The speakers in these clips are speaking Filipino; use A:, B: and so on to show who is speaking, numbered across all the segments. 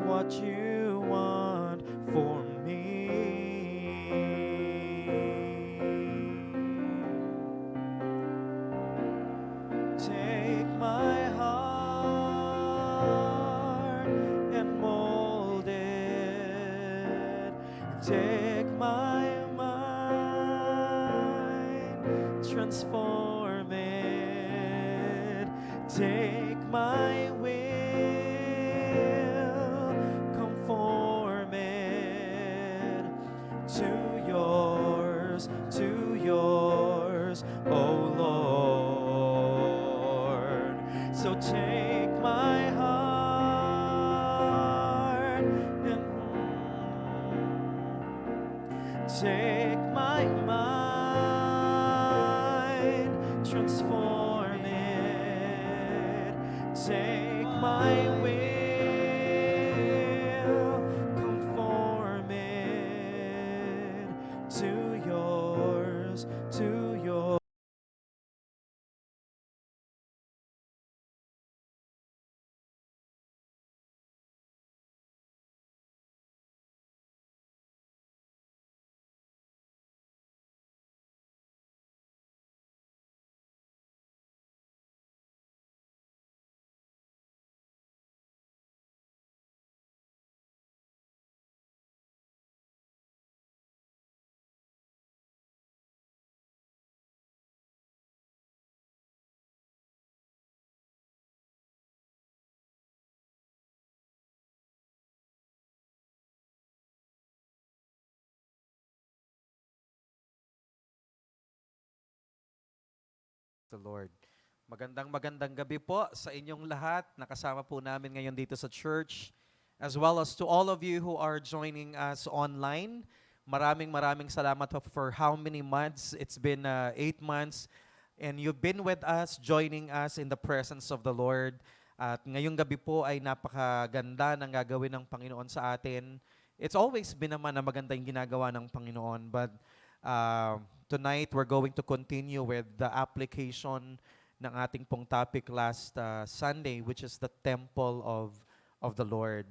A: what you want for me. Take my heart and mold it. Take my mind, transform it. Take my will, conform it to yours, oh Lord. So take my heart and take my mind, transform it. Take my will, conform it to yours, to yours. The Lord. Magandang gabi po sa inyong lahat. Nakasama po namin ngayon dito sa church. As well as to all of you who are joining us online. Maraming salamat po for how many months? It's been 8 months. And you've been with us, joining us in the presence of the Lord. At ngayong gabi po ay napakaganda ng gagawin ng Panginoon sa atin. It's always been naman na maganda yung ginagawa ng Panginoon. But tonight, we're going to continue with the application ng ating pong topic last Sunday, which is the temple of the Lord.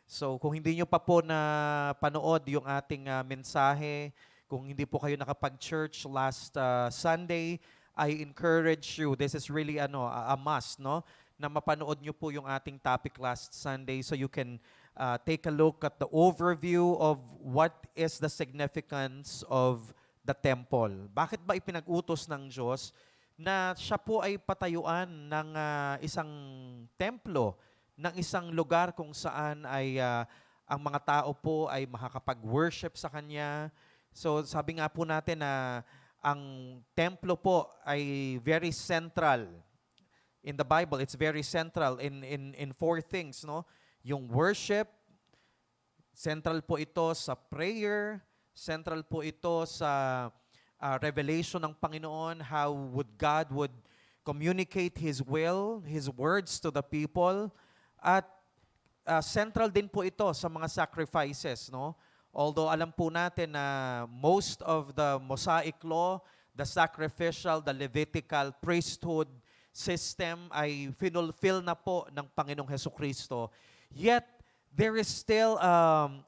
A: So kung hindi nyo pa po na panood yung ating mensahe, kung hindi po kayo nakapag-church last Sunday, I encourage you, this is really a must, no? Na mapanood nyo po yung ating topic last Sunday so you can take a look at the overview of what is the significance of the temple. Bakit ba ipinag-utos ng Diyos na siya po ay patayuan ng isang templo, ng isang lugar kung saan ay ang mga tao po ay makakapag-worship sa Kanya. So sabi nga po natin na ang templo po ay very central in the Bible. It's very central in four things, no? Yung worship, central po ito sa prayer, central po ito sa revelation ng Panginoon, how would God would communicate His will, His words to the people. At central din po ito sa mga sacrifices, no? Although alam po natin na most of the Mosaic law, the sacrificial, the Levitical priesthood system ay finulfill na po ng Panginoong Hesukristo. Yet, there is still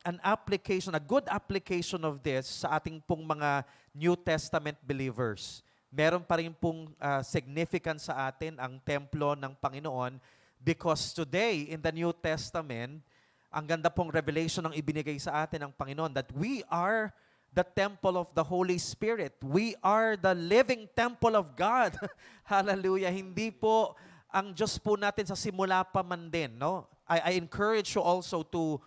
A: an application, a good application of this sa ating pong mga New Testament believers. Meron pa rin pong significance sa atin ang templo ng Panginoon because today in the New Testament, ang ganda pong revelation ng ibinigay sa atin ng Panginoon that we are the temple of the Holy Spirit. We are the living temple of God. Hallelujah. Hindi po ang Diyos po natin sa simula pa man din, no? I encourage you also to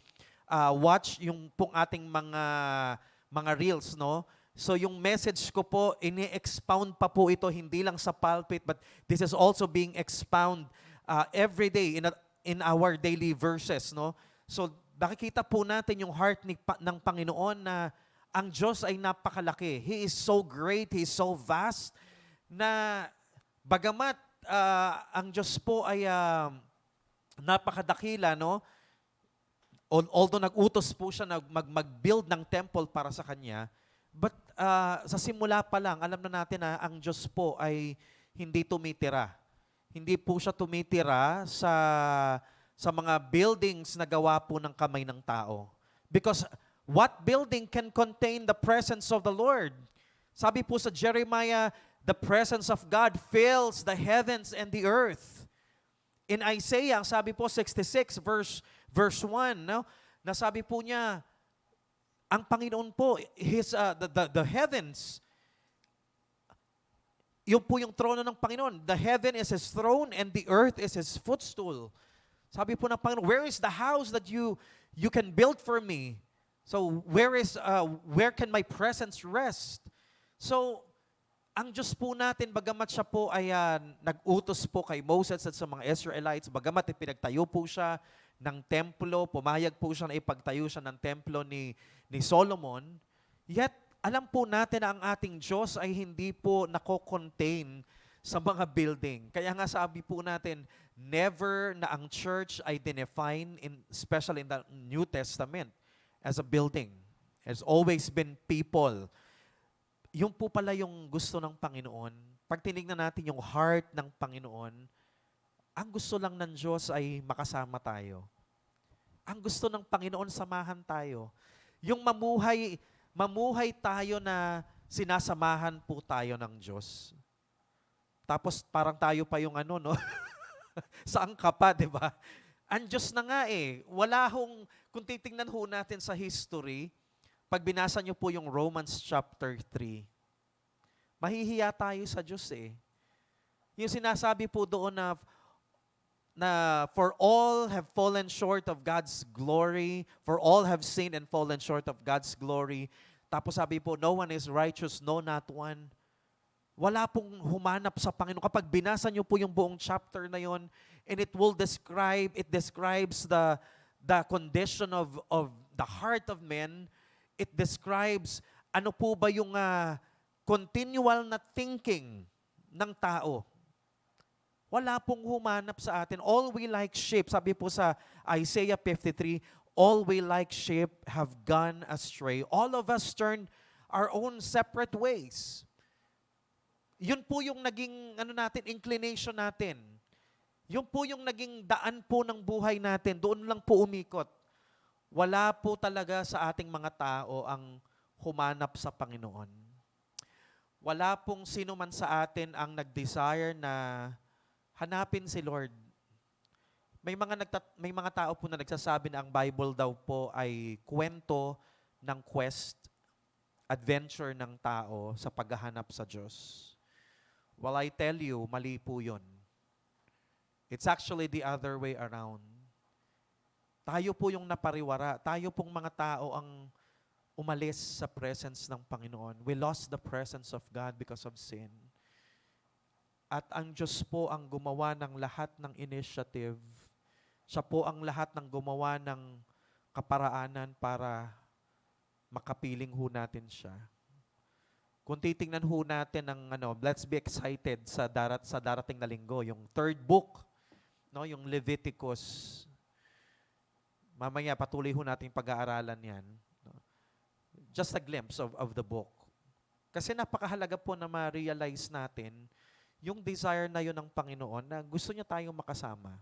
A: watch yung pong ating mga reels, no? So yung message ko po, ini-expound pa po ito, hindi lang sa pulpit, but this is also being expound every day in our daily verses, no? So nakikita po natin yung heart ng Panginoon na ang Diyos ay napakalaki. He is so great, He is so vast, na bagamat ang Diyos po ay napakadakila, no? Although nag-utos po siya na mag-build ng temple para sa Kanya, but sa simula pa lang, alam na natin na ang Diyos po ay hindi tumitira. Hindi po siya tumitira sa mga buildings na gawa po ng kamay ng tao. Because what building can contain the presence of the Lord? Sabi po sa Jeremiah, the presence of God fills the heavens and the earth. In Isaiah, sabi po 66 verse 1, no? Nasabi po niya, ang Panginoon po, the heavens, yun po yung trono ng Panginoon. The heaven is His throne and the earth is His footstool. Sabi po ng Panginoon, where is the house that you can build for me? So where can my presence rest? So, ang Diyos po natin, bagamat siya po ay nag-utos po kay Moses at sa mga Israelites, bagamat ipinagtayo po siya ng templo, pumayag po siya na ipagtayo siya ng templo ni Solomon, yet alam po natin na ang ating Diyos ay hindi po nako-contain sa mga building. Kaya nga sabi po natin, never na ang church ay dinefine, especially in the New Testament, as a building. Has always been people. Yung po pala yung gusto ng Panginoon. Pag tinignan natin yung heart ng Panginoon, ang gusto lang ng Diyos ay makasama tayo. Ang gusto ng Panginoon, samahan tayo. Yung mamuhay tayo na sinasamahan po tayo ng Diyos. Tapos parang tayo pa yung no? Saan ka pa, di ba? Ang Diyos na nga wala kung titingnan ho natin sa history, pag binasa niyo po yung Romans chapter 3, mahihiya tayo sa Diyos Yung sinasabi po doon na for all have fallen short of God's glory, for all have sinned and fallen short of God's glory. Tapos sabi po, no one is righteous, no, not one. Wala pong humanap sa Panginoon. Kapag binasa niyo po yung buong chapter na yon, and it describes the condition of the heart of men. It describes ano po ba yung continual na thinking ng tao. Wala pong humanap sa atin. All we like sheep, sabi po sa Isaiah 53, all we like sheep have gone astray. All of us turned our own separate ways. Yun po yung naging inclination natin. Yun po yung naging daan po ng buhay natin. Doon lang po umikot. Wala po talaga sa ating mga tao ang humanap sa Panginoon. Wala pong sino man sa atin ang nag-desire na hanapin si Lord. May mga tao po na nagsasabi na ang Bible daw po ay kwento ng quest, adventure ng tao sa paghahanap sa Diyos. Well, I tell you, mali po yun. It's actually the other way around. Tayo po yung napariwara. Tayo pong mga tao ang umalis sa presence ng Panginoon. We lost the presence of God because of sin. At ang Diyos po ang gumawa ng lahat ng initiative. Siya po ang lahat ng gumawa ng kaparaanan para makapiling ho natin siya. Kung titingnan ho natin ang let's be excited sa darating na linggo, yung third book, yung Leviticus. Mamaya patuloy ho natin pag-aaralan 'yan. Just a glimpse of the book. Kasi napakahalaga po na ma-realize natin yung desire na yun ng Panginoon na gusto niya tayong makasama.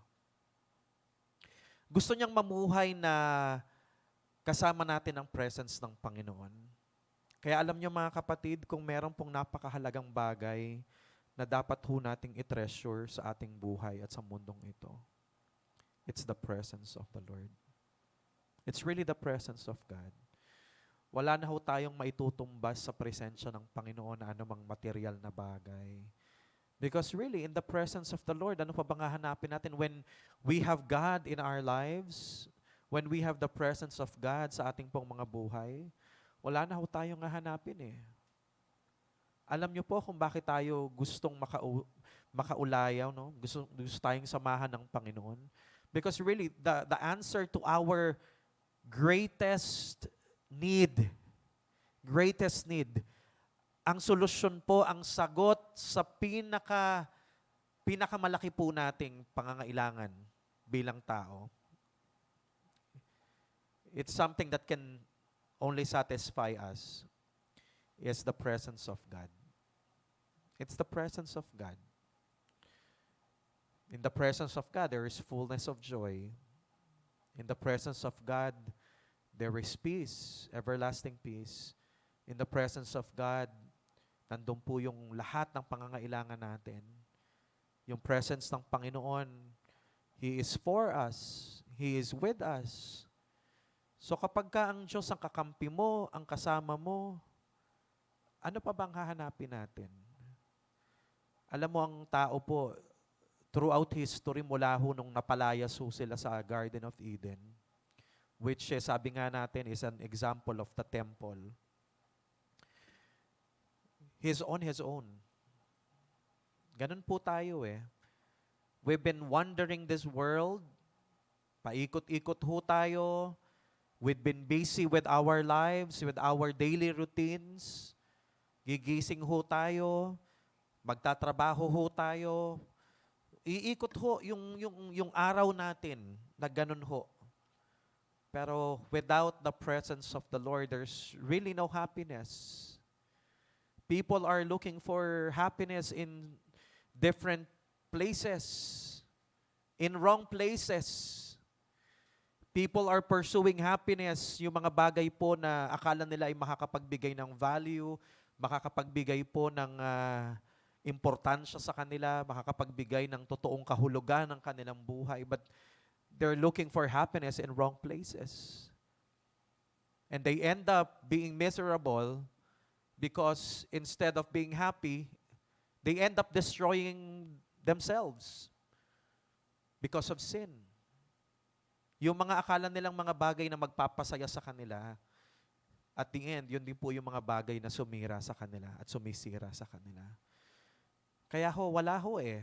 A: Gusto niyang mamuhay na kasama natin ang presence ng Panginoon. Kaya alam niyo mga kapatid, kung meron pong napakahalagang bagay na dapat ho nating i-treasure sa ating buhay at sa mundong ito, it's the presence of the Lord. It's really the presence of God. Wala na ho tayong maitutumbas sa presensya ng Panginoon na anumang material na bagay. Because really, in the presence of the Lord, ano pa bang hahanapin natin? When we have God in our lives, when we have the presence of God sa ating pong mga buhay, wala na ho tayong hahanapin Alam niyo po kung bakit tayo gustong makaulayaw, no? Gusto tayong samahan ng Panginoon. Because really, the answer to our greatest need, ang solusyon po, ang sagot sa pinakamalaki po nating pangangailangan bilang tao. It's something that can only satisfy us, is the presence of God. It's the presence of God. In the presence of God, there is fullness of joy. In the presence of God, there is peace, everlasting peace. In the presence of God, nandun po yung lahat ng pangangailangan natin. Yung presence ng Panginoon, He is for us. He is with us. So kapag ka ang Diyos ang kakampi mo, ang kasama mo, ano pa bang hahanapin natin? Alam mo, ang tao po, throughout history, mula ho nung napalayas ho sila sa Garden of Eden, which sabi nga natin is an example of the temple. He's on His own. Ganun po tayo eh. We've been wandering this world, paikot-ikot ho tayo, we've been busy with our lives, with our daily routines, gigising ho tayo, magtatrabaho ho tayo, iikot ho yung araw natin na ganun ho. Pero without the presence of the Lord, there's really no happiness. People are looking for happiness in different places, in wrong places. People are pursuing happiness, yung mga bagay po na akala nila ay makakapagbigay ng value, makakapagbigay po ng importansya sa kanila, makakapagbigay ng totoong kahulugan ng kanilang buhay. But they're looking for happiness in wrong places. And they end up being miserable because instead of being happy, they end up destroying themselves because of sin. Yung mga akala nilang mga bagay na magpapasaya sa kanila, at the end, yun din po yung mga bagay na sumira sa kanila at sumisira sa kanila. Kaya wala eh.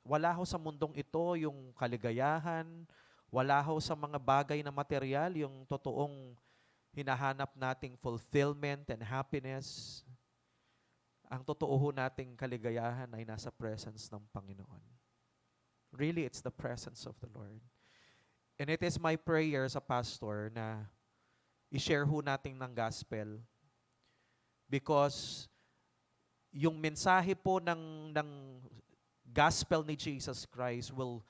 A: Wala sa mundong ito yung kaligayahan, wala sa mga bagay na material, yung totoong hinahanap nating fulfillment and happiness. Ang totoo nating kaligayahan ay nasa presence ng Panginoon. Really, it's the presence of the Lord. And it is my prayer sa pastor na i-share ho natin ng gospel because yung mensahe po ng gospel ni Jesus Christ will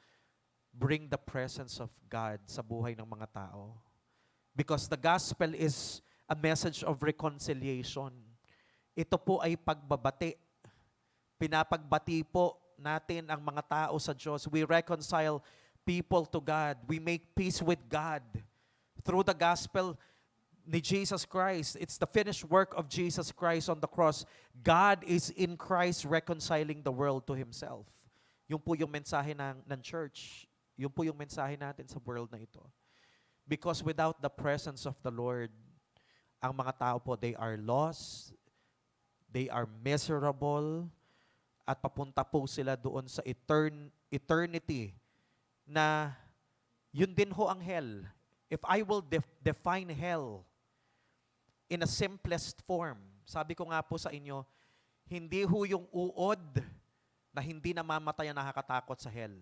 A: bring the presence of God sa buhay ng mga tao. Because the gospel is a message of reconciliation. Ito po ay pagbabati. Pinapagbati po natin ang mga tao sa Diyos. We reconcile people to God. We make peace with God. Through the gospel ni Jesus Christ, it's the finished work of Jesus Christ on the cross. God is in Christ reconciling the world to Himself. Yun po yung mensahe ng church. Yun po yung mensahe natin sa world na ito. Because without the presence of the Lord, ang mga tao po, they are lost, they are miserable, at papunta po sila doon sa eternity na yun din ho ang hell. If I will define hell in a simplest form, sabi ko nga po sa inyo, hindi ho yung uod na hindi namamatay ang nakakatakot sa hell.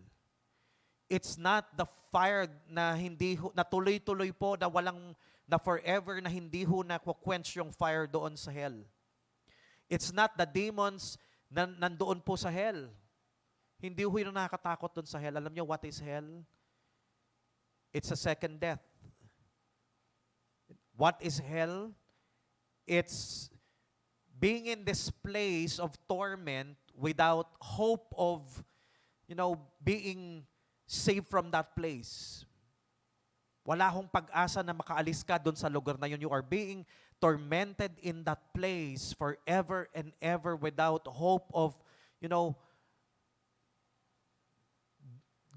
A: It's not the fire na hindi na tuloy-tuloy po na walang na forever na hindi ho na quench yung fire doon sa hell. It's not the demons na nandoon po sa hell. Hindi ho yung nakakatakot doon sa hell. Alam niyo what is hell? It's a second death. What is hell? It's being in this place of torment without hope of, being saved from that place. Wala hong pag-asa na makaalis ka doon sa lugar na yun. You are being tormented in that place forever and ever without hope of,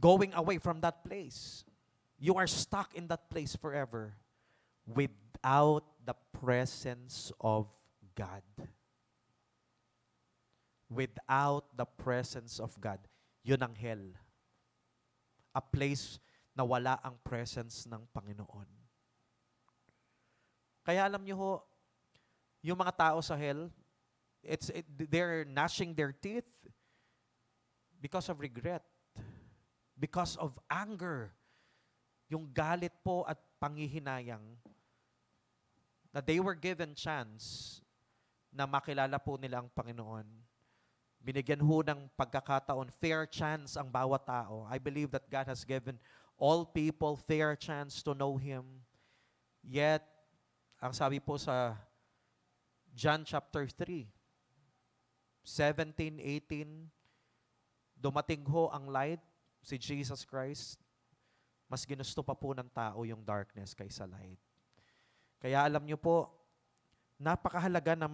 A: going away from that place. You are stuck in that place forever without the presence of God. Without the presence of God. Yun ang hell. A place na wala ang presence ng Panginoon. Kaya alam niyo ho, yung mga tao sa hell, they're gnashing their teeth because of regret, because of anger, yung galit po at panghihinayang na they were given chance na makilala po nila ang Panginoon. Binigyan ho ng pagkakataon, fair chance ang bawat tao. I believe that God has given all people fair chance to know Him. Yet, ang sabi po sa John chapter 3, 17, 18, dumating ho ang light, si Jesus Christ, mas ginusto pa po ng tao yung darkness kaysa light. Kaya alam nyo po, napakahalaga na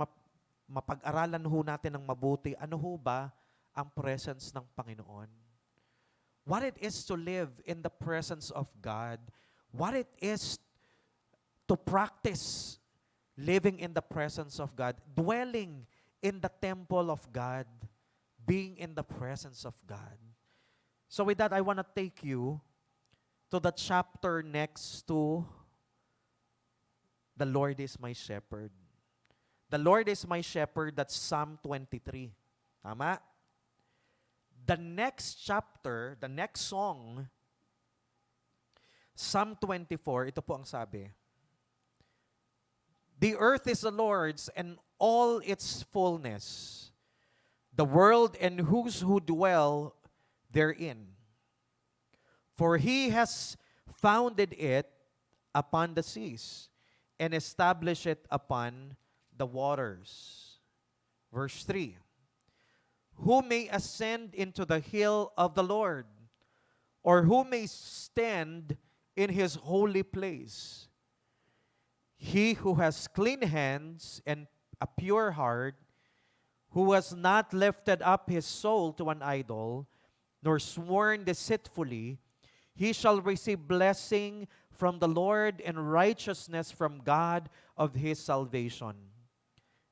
A: mapag-aralan ho natin ng mabuti, ano ho ba ang presence ng Panginoon? What it is to live in the presence of God, what it is to practice living in the presence of God, dwelling in the temple of God, being in the presence of God. So with that, I want to take you to the chapter next to the Lord is my shepherd. The Lord is my shepherd, that's Psalm 23. Tama? The next chapter, the next song, Psalm 24, ito po ang sabi. The earth is the Lord's and all its fullness, the world and whose who dwell therein. For He has founded it upon the seas and established it upon the waters. Verse 3. Who may ascend into the hill of the Lord, or who may stand in His holy place? He who has clean hands and a pure heart, who has not lifted up his soul to an idol, nor sworn deceitfully, he shall receive blessing from the Lord and righteousness from God of his salvation.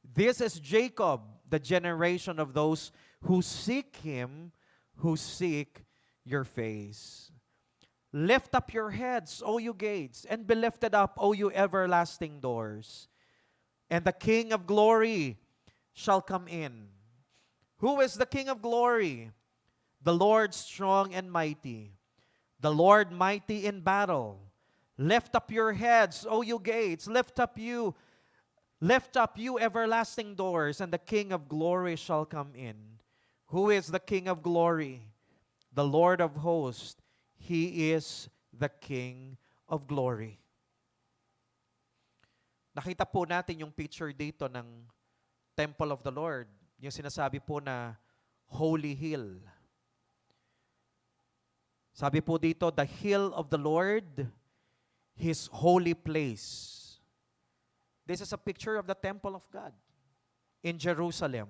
A: This is Jacob, the generation of those who seek Him, who seek your face. Lift up your heads, O you gates, and be lifted up, O you everlasting doors. And the King of glory shall come in. Who is the King of glory? The Lord strong and mighty, the Lord mighty in battle. Lift up your heads, O you gates, lift up you everlasting doors, and the King of glory shall come in. Who is the King of glory? The Lord of hosts. He is the King of glory. Nakita po natin yung picture dito ng Temple of the Lord. Yung sinasabi po na Holy Hill. Sabi po dito, the hill of the Lord, His holy place. This is a picture of the temple of God in Jerusalem,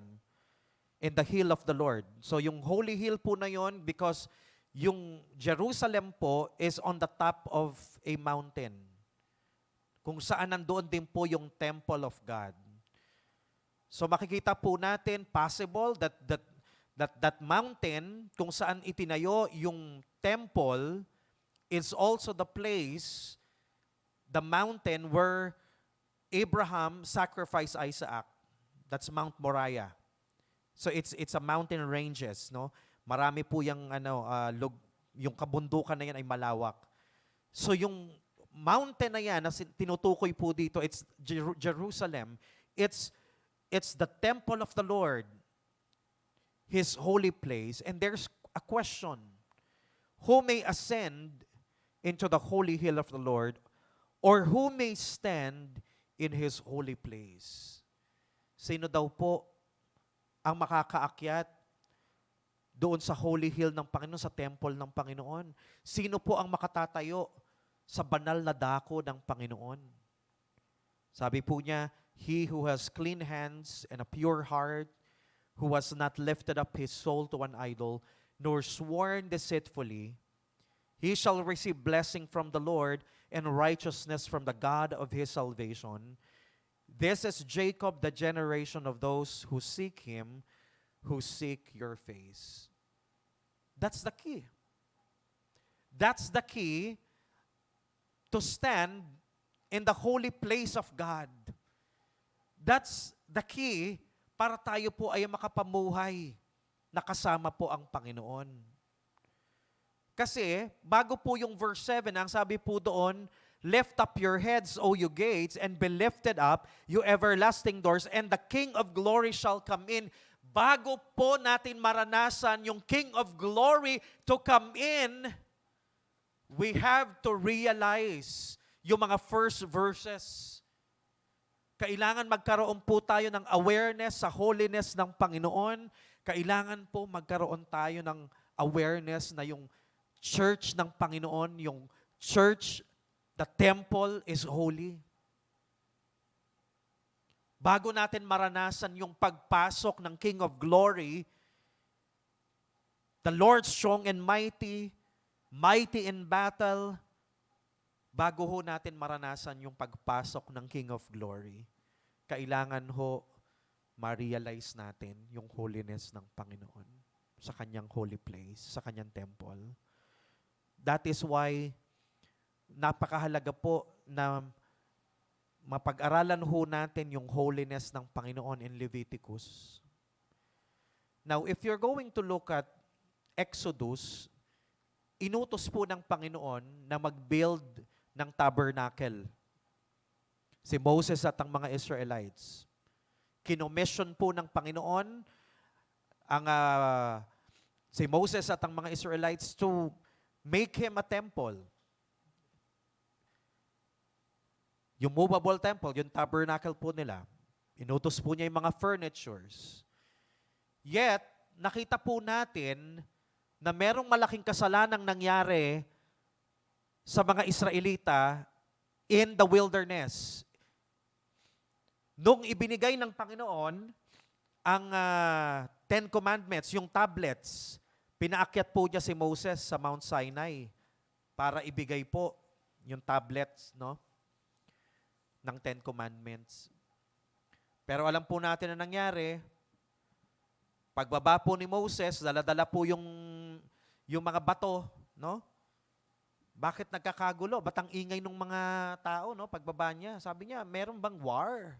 A: in the hill of the Lord. So yung holy hill po na yon, because yung Jerusalem po is on the top of a mountain, kung saan nandoon din po yung temple of God. So makikita po natin, possible that mountain kung saan itinayo yung temple is also the place, the mountain where Abraham sacrificed Isaac. That's Mount Moriah. So it's a mountain ranges, no? Marami po yung yung kabundukan na yan ay malawak. So yung mountain na yan na tinutukoy po dito, it's Jerusalem. It's the temple of the Lord, His holy place. And there's a question. Who may ascend into the holy hill of the Lord, or who may stand in His holy place? Sino daw po ang makakaakyat doon sa holy hill ng Panginoon, sa temple ng Panginoon? Sino po ang makatatayo sa banal na dako ng Panginoon? Sabi po niya, he who has clean hands and a pure heart, who has not lifted up his soul to an idol, nor sworn deceitfully, he shall receive blessing from the Lord and righteousness from the God of his salvation. This is Jacob, the generation of those who seek Him, who seek your face. That's the key. That's the key to stand in the holy place of God. That's the key para tayo po ay makapamuhay na kasama po ang Panginoon. Kasi, bago po yung verse 7, ang sabi po doon, lift up your heads, O you gates, and be lifted up, you everlasting doors, and the King of glory shall come in. Bago po natin maranasan yung King of glory to come in, We have to realize yung mga first verses. Kailangan magkaroon po tayo ng awareness sa holiness ng Panginoon. Kailangan po magkaroon tayo ng awareness na yung church ng Panginoon, yung church, the temple is holy. Bago natin maranasan yung pagpasok ng King of Glory, the Lord strong and mighty, mighty in battle, bago ho natin maranasan yung pagpasok ng King of Glory, kailangan ho ma-realize natin yung holiness ng Panginoon sa kanyang holy place, sa kanyang temple. That is why napakahalaga po na mapag-aralan ho natin yung holiness ng Panginoon in Leviticus. Now, if you're going to look at Exodus, inutos po ng Panginoon na mag-build ng tabernacle. Si Moses at ang mga Israelites. Kinomission po ng Panginoon si Moses at ang mga Israelites to make him a temple. Yung movable temple, yung tabernacle po nila, inutos po niya yung mga furnitures. Yet, nakita po natin na merong malaking kasalanang nangyari sa mga Israelita in the wilderness. Nung ibinigay ng Panginoon ang Ten Commandments, yung tablets, pinaakyat po niya si Moses sa Mount Sinai para ibigay po yung tablets, no, ng Ten Commandments. Pero alam po natin na nangyari, pagbaba po ni Moses, dala-dala po yung mga bato, no? Bakit nagkakagulo? Ba't ang ingay ng mga tao, no? Pagbaba niya, sabi niya, meron bang war?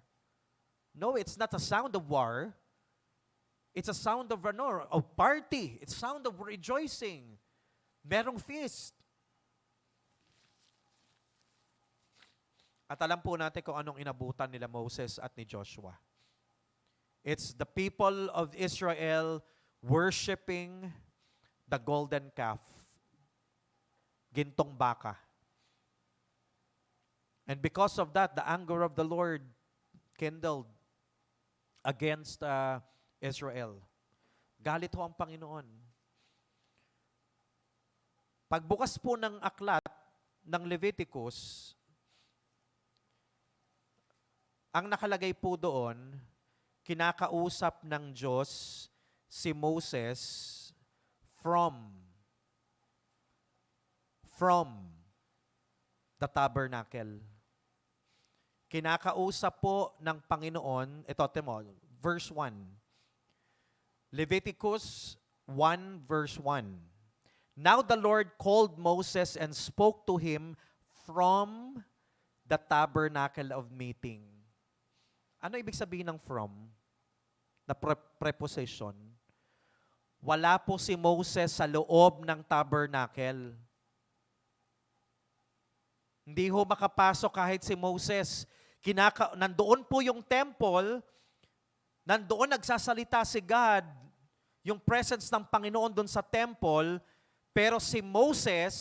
A: No, it's not a sound of war. It's a sound of party. It's a sound of rejoicing. Merong feast. At alam po natin kung anong inabutan nila Moses at ni Joshua. It's the people of Israel worshiping the golden calf. Gintong baka. And because of that, the anger of the Lord kindled against Israel. Galit ho ang Panginoon. Pagbukas po ng aklat ng Leviticus, ang nakalagay po doon, kinakausap ng Diyos si Moses from the tabernacle. Kinakausap po ng Panginoon, ito, verse 1. Leviticus 1 verse 1. Now the Lord called Moses and spoke to him from the tabernacle of meeting. Ano ibig sabihin ng from? Na preposition. Wala po si Moses sa loob ng tabernacle. Hindi ho makapasok kahit si Moses. Nandoon po yung temple, nandoon nagsasalita si God, yung presence ng Panginoon doon sa temple, pero si Moses,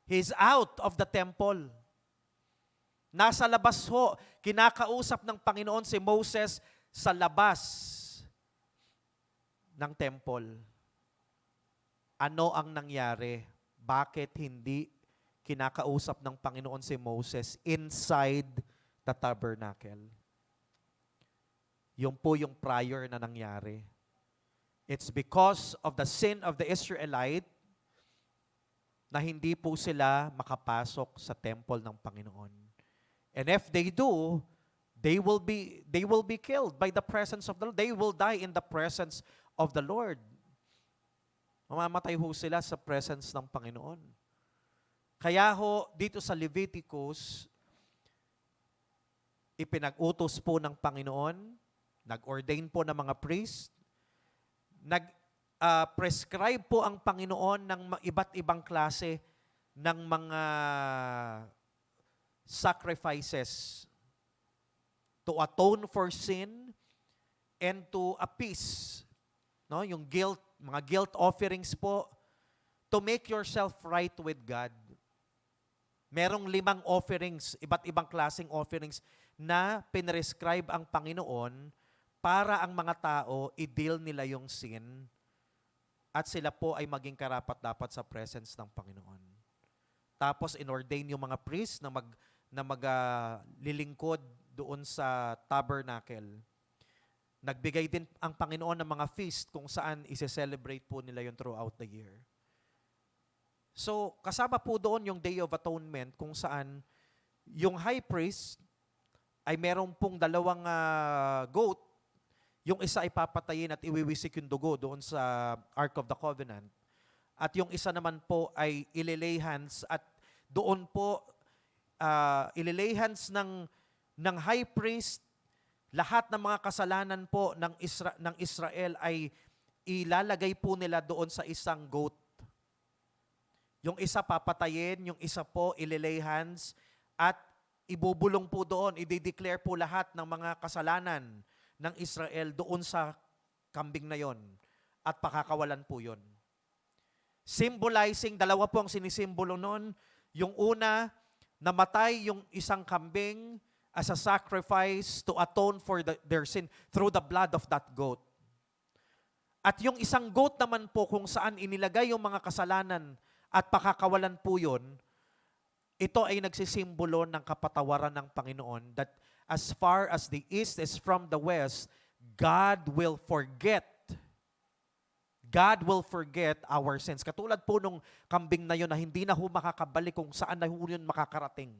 A: he's out of the temple. Nasa labas ho, kinakausap ng Panginoon si Moses sa labas ng temple. Ano ang nangyari? Bakit hindi kinakausap ng Panginoon si Moses inside the tabernacle? Yung po yung prior na nangyari. It's because of the sin of the Israelite na hindi po sila makapasok sa temple ng Panginoon. And if they do, they will be killed by the presence of the Lord. They will die in the presence of the Lord. Mamamatay ho sila sa presence ng Panginoon. Kaya ho, dito sa Leviticus, ipinag-utos po ng Panginoon, nag-ordain po ng mga priest, nag-prescribe po ang Panginoon ng iba't ibang klase ng mga sacrifices to atone for sin and to appease, no, yung guilt, mga guilt offerings po, to make yourself right with God. Merong 5 offerings, iba't ibang klaseng offerings na pinrescribe ang Panginoon para ang mga tao i-deal nila yung sin at sila po ay maging karapat-dapat sa presence ng Panginoon. Tapos inordain yung mga priest na lilingkod doon sa tabernacle. Nagbigay din ang Panginoon ng mga feast kung saan isi-celebrate po nila yun throughout the year. So, kasama po doon yung Day of Atonement kung saan yung high priest ay merong pong 2 goat. Yung isa ay papatayin at iwiwisik yung dugo doon sa Ark of the Covenant. At yung isa naman po ay ililay hands at doon po ililay hands ng high priest. Lahat ng mga kasalanan po ng Israel ay ilalagay po nila doon sa isang goat. Yung isa papatayin, yung isa po ililay hands at ibubulong po doon, i-declare po lahat ng mga kasalanan ng Israel doon sa kambing na yon at pakakawalan po yon. Symbolizing, 2 po ang sinisimbolo noon. Yung una, namatay yung isang kambing as a sacrifice to atone for their sin through the blood of that goat. At yung isang goat naman po kung saan inilagay yung mga kasalanan at pakakawalan po yun, ito ay nagsisimbolo ng kapatawaran ng Panginoon that as far as the east is from the west, God will forget our sins. Katulad po nung kambing na yun na hindi na ho makakabalik kung saan na ho yun makakarating.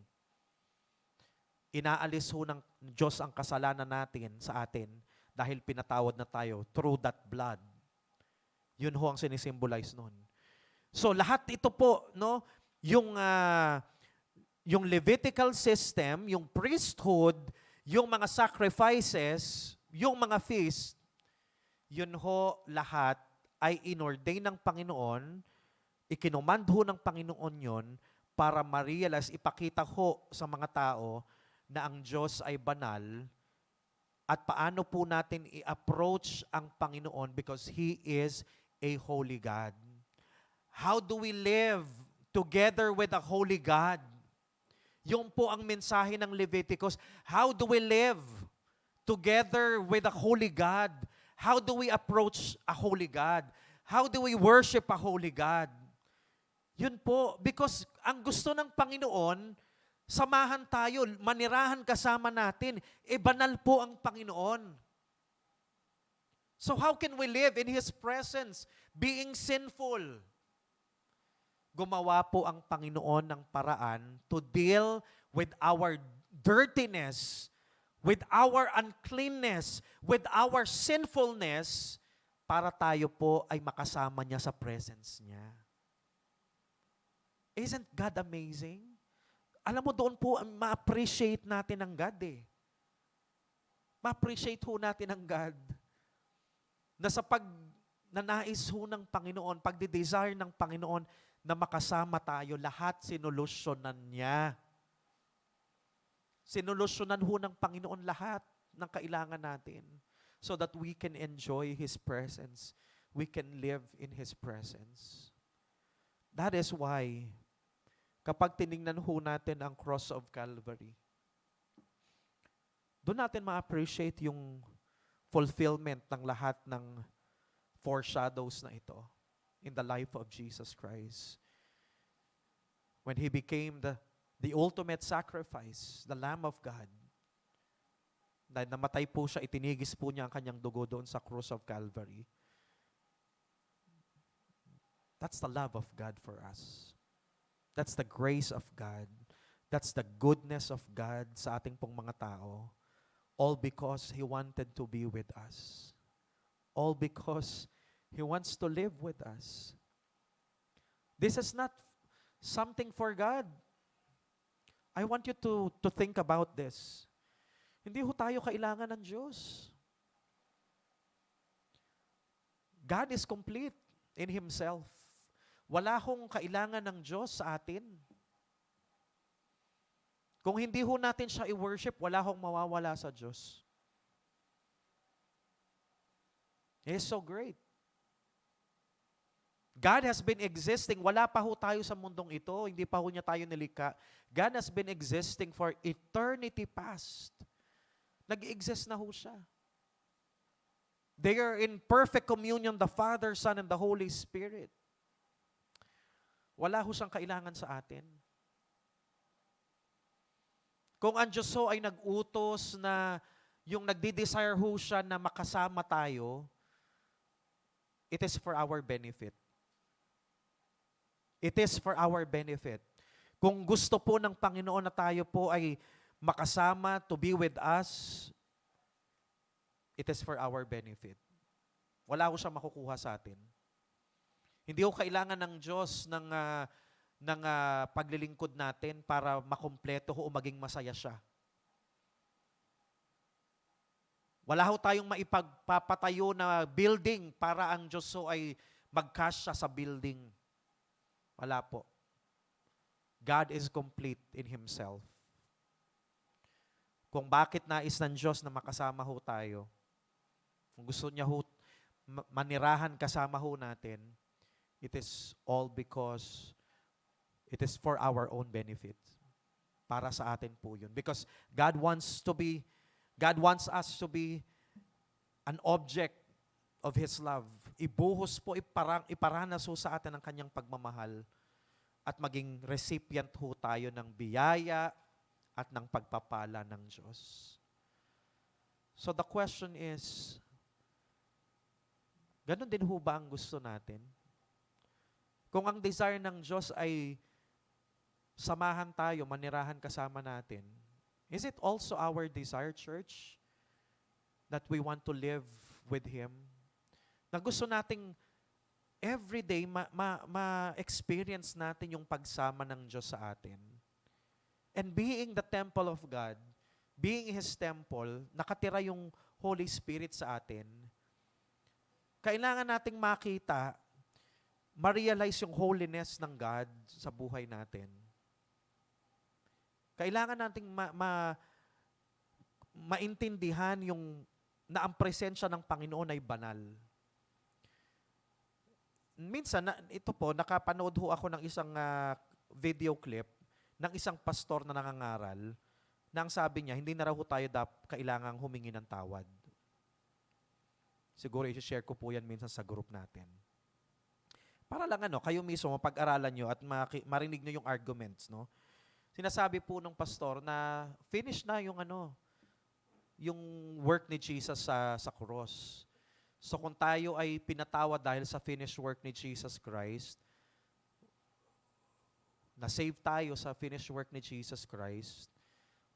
A: Inaalis ho ng Diyos ang kasalanan natin sa atin dahil pinatawad na tayo through that blood. Yun ho ang sinisimbolize nun. So lahat ito po, no, yung Levitical system, yung priesthood, yung mga sacrifices, yung mga feast, yun ho lahat ay inordain ng Panginoon, ikinomand ho ng Panginoon yon para ma-realize, ipakita ho sa mga tao na ang Diyos ay banal at paano po natin i-approach ang Panginoon because He is a holy God. How do we live together with a holy God? Yung po ang mensahe ng Leviticus. How do we live together with a holy God? How do we approach a holy God? How do we worship a holy God? Yun po, because ang gusto ng Panginoon, samahan tayo, manirahan kasama natin. Banal po ang Panginoon. So how can we live in His presence being sinful? Gumawa po ang Panginoon ng paraan to deal with our dirtiness, with our uncleanness, with our sinfulness, para tayo po ay makasama niya sa presence niya. Isn't God amazing? Alam mo, doon po ma-appreciate natin ang God eh. Ma-appreciate ho natin ang God. Na sa pagnanais ho ng Panginoon, pagde-desire ng Panginoon, na makasama tayo, lahat sinolusyonan niya. Sinolusyonan ho ng Panginoon lahat ng kailangan natin so that we can enjoy His presence. We can live in His presence. That is why, kapag tinignan ho natin ang cross of Calvary, doon natin ma-appreciate yung fulfillment ng lahat ng foreshadows na ito in the life of Jesus Christ. When He became the ultimate sacrifice, the Lamb of God, na namatay po siya, itinigis po niya ang kanyang dugo doon sa cross of Calvary. That's the love of God for us. That's the grace of God. That's the goodness of God sa ating pong mga tao. All because He wanted to be with us. All because He wants to live with us. This is not something for God. I want you to think about this. Hindi ho tayo kailangan ng Diyos. God is complete in Himself. Wala hong kailangan ng Diyos sa atin. Kung hindi ho natin siya i-worship, wala hong mawawala sa Diyos. He is so great. God has been existing. Wala pa ho tayo sa mundong ito. Hindi pa ho niya tayo nilikha. God has been existing for eternity past. Nag-exist na ho siya. They are in perfect communion, the Father, Son, and the Holy Spirit. Wala ho siyang kailangan sa atin. Kung ang Diyos ho ay nag-utos na yung nagdi-desire ho siya na makasama tayo, it is for our benefit. It is for our benefit. Kung gusto po ng Panginoon na tayo po ay makasama, to be with us, it is for our benefit. Wala ko siyang makukuha sa atin. Hindi ko kailangan ng Diyos ng paglilingkod natin para makumpleto o maging masaya siya. Wala ho tayong maipagpapatayo na building para ang Diyos ho ay mag-cash siya sa building. Wala po. God is complete in Himself. Kung bakit nais ng Diyos na makasama ho tayo, kung gusto niya ho manirahan kasama ho natin, it is all because it is for our own benefit. Para sa atin po yun. Because God wants us to be an object of His love. Ibuhos po, iparanas ho sa atin ang kanyang pagmamahal at maging recipient ho tayo ng biyaya at ng pagpapala ng Diyos. So the question is, ganun din ho ba ang gusto natin? Kung ang desire ng Diyos ay samahan tayo, manirahan kasama natin, is it also our desire, church, that we want to live with Him? Na gusto nating everyday ma-experience natin yung pagsama ng Diyos sa atin. And being the temple of God, being His temple, nakatira yung Holy Spirit sa atin, kailangan nating makita, ma-realize yung holiness ng God sa buhay natin. Kailangan nating maintindihan yung na ang presensya ng Panginoon ay banal. Minsan, ito po, nakapanood ho ako ng isang video clip ng isang pastor na nangangaral na ang sabi niya, hindi na raw ho tayo kailangang humingi ng tawad. Siguro i-share ko po yan minsan sa group natin. Para lang kayo mismo, pag-aralan nyo at marinig nyo yung arguments, no? Sinasabi po ng pastor na finish na yung yung work ni Jesus sa cross. So kung tayo ay pinatawad dahil sa finished work ni Jesus Christ, na-save tayo sa finished work ni Jesus Christ,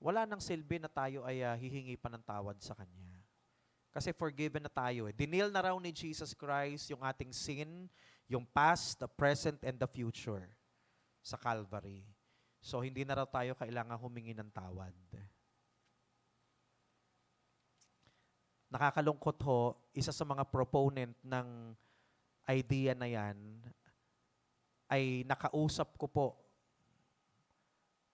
A: wala nang silbi na tayo ay hihingi pa ng tawad sa Kanya. Kasi forgiven na tayo. Dinil na raw ni Jesus Christ yung ating sin, yung past, the present, and the future sa Calvary. So hindi na raw tayo kailangan humingi ng tawad. Nakakalungkot ho, isa sa mga proponent ng idea na yan ay nakausap ko po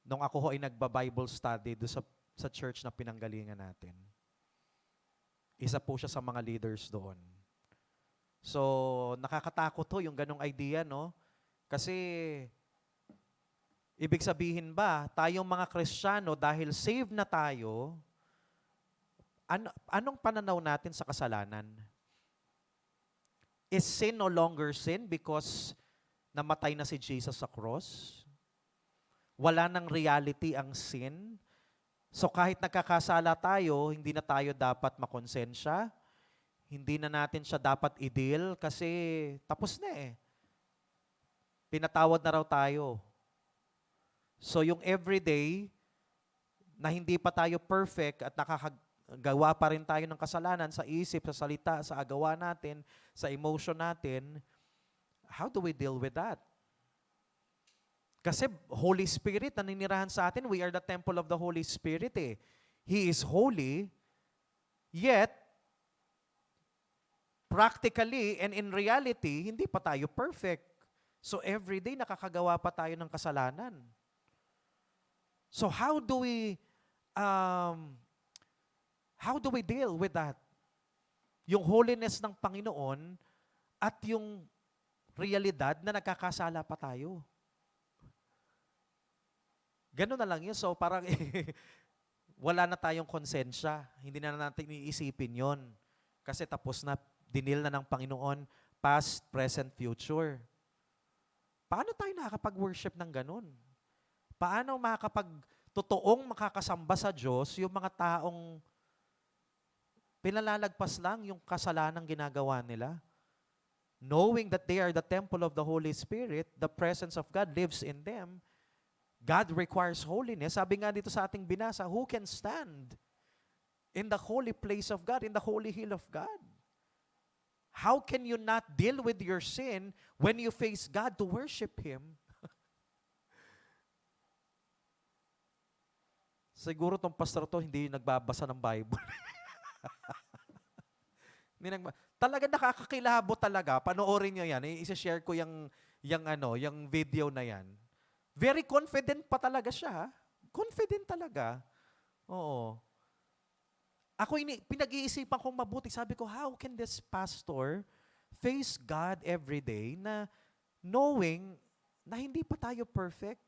A: nung ako ho ay nagba-Bible study doon sa church na pinanggalingan natin. Isa po siya sa mga leaders doon. So, nakakatakot ho yung ganong idea, no? Kasi, ibig sabihin ba, tayong mga Kristiyano, dahil saved na tayo, anong pananaw natin sa kasalanan? Is sin no longer sin because namatay na si Jesus sa cross? Wala nang reality ang sin? So kahit nagkakasala tayo, hindi na tayo dapat makonsensya? Hindi na natin siya dapat i-deal kasi tapos na eh. Pinatawad na raw tayo. So yung everyday na hindi pa tayo perfect at gawa pa rin tayo ng kasalanan sa isip, sa salita, sa agawa natin, sa emotion natin, how do we deal with that? Kasi Holy Spirit naninirahan sa atin. We are the temple of the Holy Spirit eh. He is holy, yet, practically and in reality, hindi pa tayo perfect. So everyday nakakagawa pa tayo ng kasalanan. So how do we deal with that? Yung holiness ng Panginoon at yung realidad na nagkakasala pa tayo. Ganun na lang yun. So parang wala na tayong konsensya. Hindi na natin iisipin yon. Kasi tapos na, dinil na ng Panginoon, past, present, future. Paano tayo nakakapag-worship ng ganun? Paano totoong makakasamba sa Diyos yung mga taong pinalalagpas lang yung kasalanang ginagawa nila? Knowing that they are the temple of the Holy Spirit, the presence of God lives in them, God requires holiness. Sabi nga dito sa ating binasa, who can stand in the holy place of God, in the holy hill of God? How can you not deal with your sin when you face God to worship Him? Siguro tong pastor to hindi nagbabasa ng Bible. Talaga nakakakilabo talaga. Panoorin niyo yan. I-share ko yung video na yan. Very confident pa talaga siya. Confident talaga. Oo. Ako pinag-iisipan kong mabuti. Sabi ko, how can this pastor face God every day na knowing na hindi pa tayo perfect?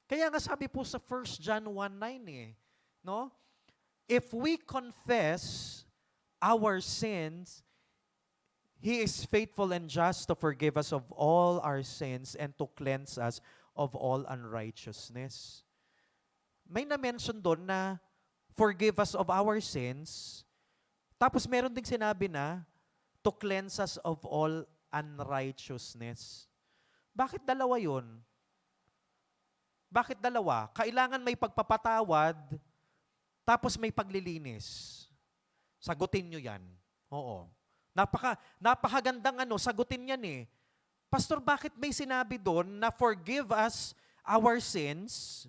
A: Kaya nga sabi po sa 1 John 1:9 no? If we confess our sins, He is faithful and just to forgive us of all our sins and to cleanse us of all unrighteousness. May na-mention doon na forgive us of our sins, tapos meron ding sinabi na to cleanse us of all unrighteousness. Bakit dalawa yun? Bakit dalawa? Kailangan may pagpapatawad, tapos may paglilinis. Sagutin nyo yan. Oo. Napakagandang sagutin yan eh. Pastor, bakit may sinabi doon na forgive us our sins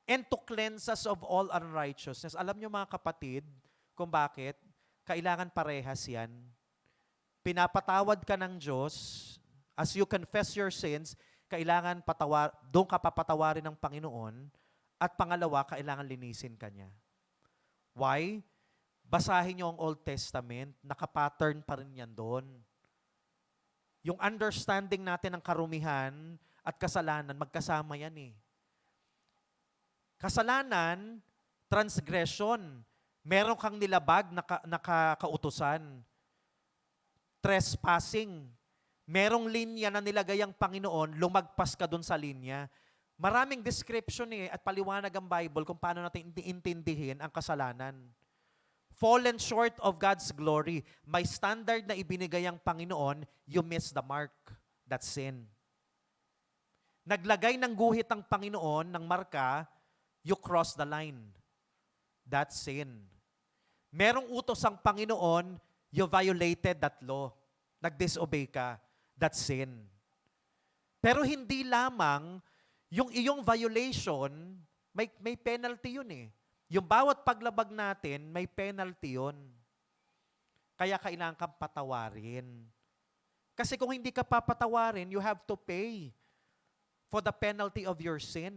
A: and to cleanse us of all unrighteousness? Alam nyo mga kapatid, kung bakit? Kailangan parehas yan. Pinapatawad ka ng Diyos, as you confess your sins, kailangan doon ka papatawarin ng Panginoon, at pangalawa, kailangan linisin ka niya. Why? Basahin niyo ang Old Testament, nakapattern pa rin yan doon. Yung understanding natin ng karumihan at kasalanan, magkasama yan eh. Kasalanan, transgression, meron kang nilabag na kautusan. Trespassing, merong linya na nilagay ang Panginoon, lumagpas ka doon sa linya. Maraming description at paliwanag ang Bible kung paano natin intindihin ang kasalanan. Fallen short of God's glory. May standard na ibinigay ang Panginoon, you miss the mark. That's sin. Naglagay ng guhit ang Panginoon ng marka, you cross the line. That's sin. Merong utos ang Panginoon, you violated that law. Nag-disobey ka. That's sin. Pero hindi lamang yung iyong violation, may penalty yun eh. Yung bawat paglabag natin, may penalty yun. Kaya kailangan kang patawarin. Kasi kung hindi ka papatawarin, you have to pay for the penalty of your sin.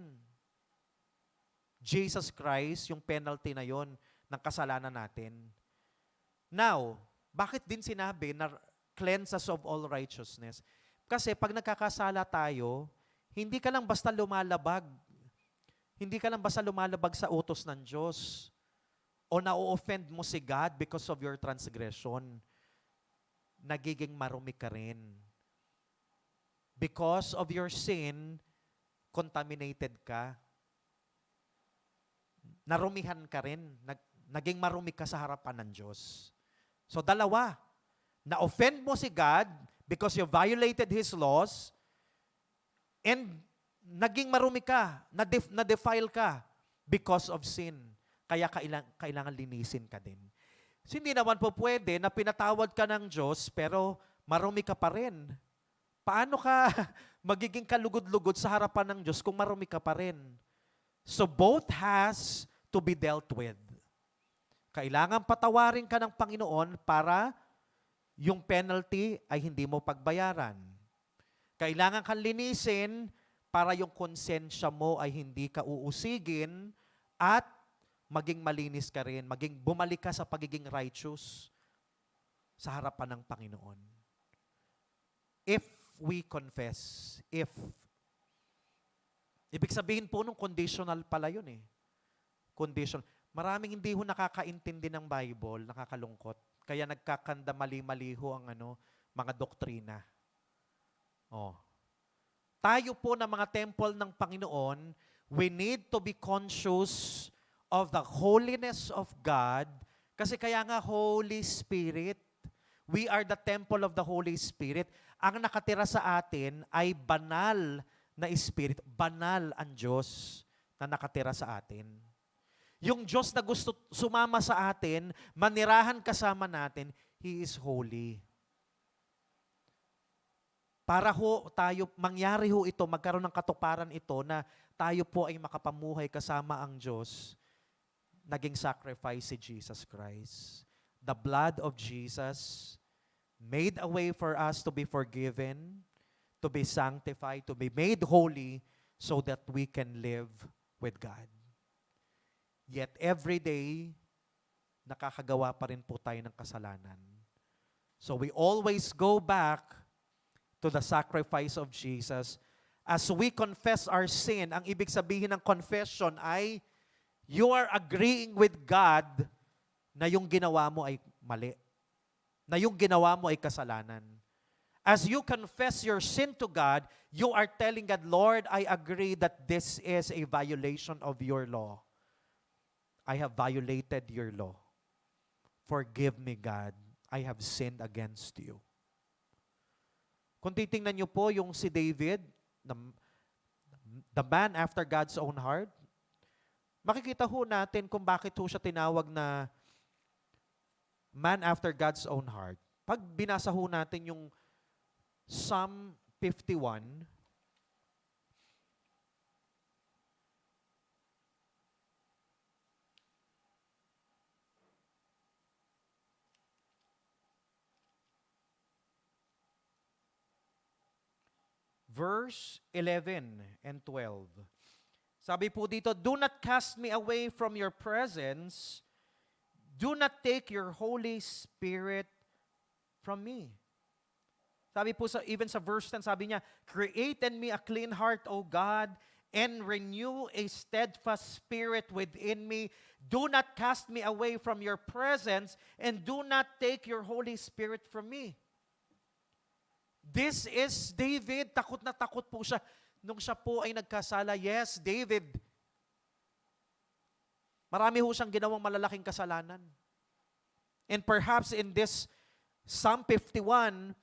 A: Jesus Christ, yung penalty na yon ng kasalanan natin. Now, bakit din sinabi na cleanse us of all righteousness? Kasi pag nagkakasala tayo, hindi ka lang basta lumalabag. Hindi ka lang basta lumalabag sa utos ng Diyos o na-offend mo si God because of your transgression. Nagiging marumi ka rin. Because of your sin, contaminated ka. Narumihan ka rin. Naging marumi ka sa harapan ng Diyos. So dalawa, na-offend mo si God because you violated His laws, and naging marumi ka, na-defile ka because of sin. Kaya kailangan linisin ka din. So, hindi naman po pwede na pinatawad ka ng Diyos pero marumi ka pa rin. Paano ka magiging kalugod-lugod sa harapan ng Diyos kung marumi ka pa rin? So both has to be dealt with. Kailangan patawarin ka ng Panginoon para yung penalty ay hindi mo pagbayaran. Kailangan kang linisin para yung konsensya mo ay hindi ka uusigin at maging malinis ka rin, bumalik ka sa pagiging righteous sa harapan ng Panginoon. If we confess. If. Ibig sabihin po nung conditional pala yun eh. Conditional. Maraming hindi ho nakakaintindi ng Bible, nakakalungkot. Kaya nagkakanda mali-mali ho ang mga doktrina. Oh. Tayo po na mga temple ng Panginoon, we need to be conscious of the holiness of God. Kasi kaya nga Holy Spirit, we are the temple of the Holy Spirit. Ang nakatira sa atin ay banal na Spirit. Banal ang Diyos na nakatira sa atin. Yung Diyos na gusto sumama sa atin, manirahan kasama natin, He is holy. Para ho tayo, mangyari ho ito, magkaroon ng katuparan ito na tayo po ay makapamuhay kasama ang Diyos, naging sacrifice si Jesus Christ. The blood of Jesus made a way for us to be forgiven, to be sanctified, to be made holy, so that we can live with God. Yet every day, nakakagawa pa rin po tayo ng kasalanan. So we always go back to the sacrifice of Jesus. As we confess our sin, ang ibig sabihin ng confession ay, you are agreeing with God na yung ginawa mo ay mali. Na yung ginawa mo ay kasalanan. As you confess your sin to God, you are telling God, Lord, I agree that this is a violation of your law. I have violated your law. Forgive me, God. I have sinned against you. Kung titingnan niyo po yung si David, the man after God's own heart, makikita ho natin kung bakit ho siya tinawag na man after God's own heart. Pag binasa ho natin yung Psalm 51, verse 11 and 12. Sabi po dito, do not cast me away from your presence. Do not take your Holy Spirit from me. Sabi po, even sa verse 10, sabi niya, create in me a clean heart, O God, and renew a steadfast spirit within me. Do not cast me away from your presence, and do not take your Holy Spirit from me. This is David. Takot na takot po siya nung siya po ay nagkasala. Yes, David. Marami ho siyang ginawang malalaking kasalanan. And perhaps in this Psalm 51,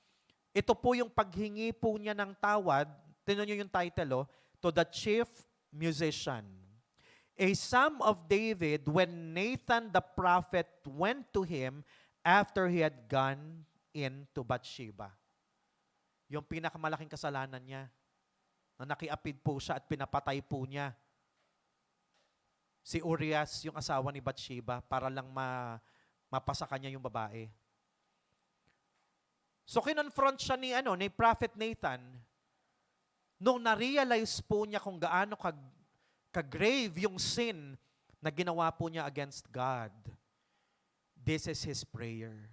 A: ito po yung paghingi po niya ng tawad. Tingnan niyo yung title, to the chief musician. A psalm of David when Nathan the prophet went to him after he had gone into Bathsheba. Yung pinakamalaking kasalanan niya, na nakiapid po siya at pinapatay po niya si Urias, yung asawa ni Bathsheba, para lang mapasa kanya yung babae. So kinonfront siya ni Prophet Nathan. Nung na-realize po niya kung gaano ka-grave yung sin na ginawa po niya against God. This is his prayer.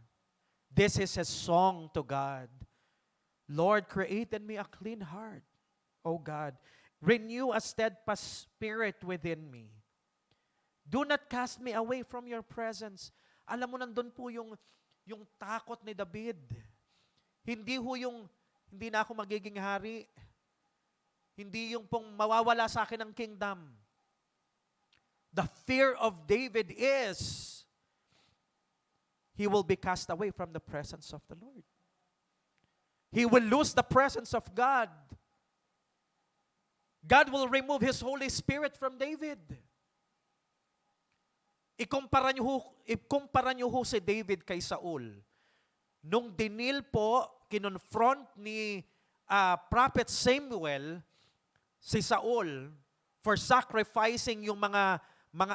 A: This is his song to God. Lord, create in me a clean heart, O God. Renew a steadfast spirit within me. Do not cast me away from your presence. Alam mo, nandun po yung takot ni David. Hindi ho yung, hindi na ako magiging hari. Hindi yung pong mawawala sa akin ang kingdom. The fear of David is, he will be cast away from the presence of the Lord. He will lose the presence of God. God will remove His Holy Spirit from David. Ikumpara niyo ho si David kay Saul. Nung dinil po, kinonfront ni Prophet Samuel si Saul for sacrificing yung mga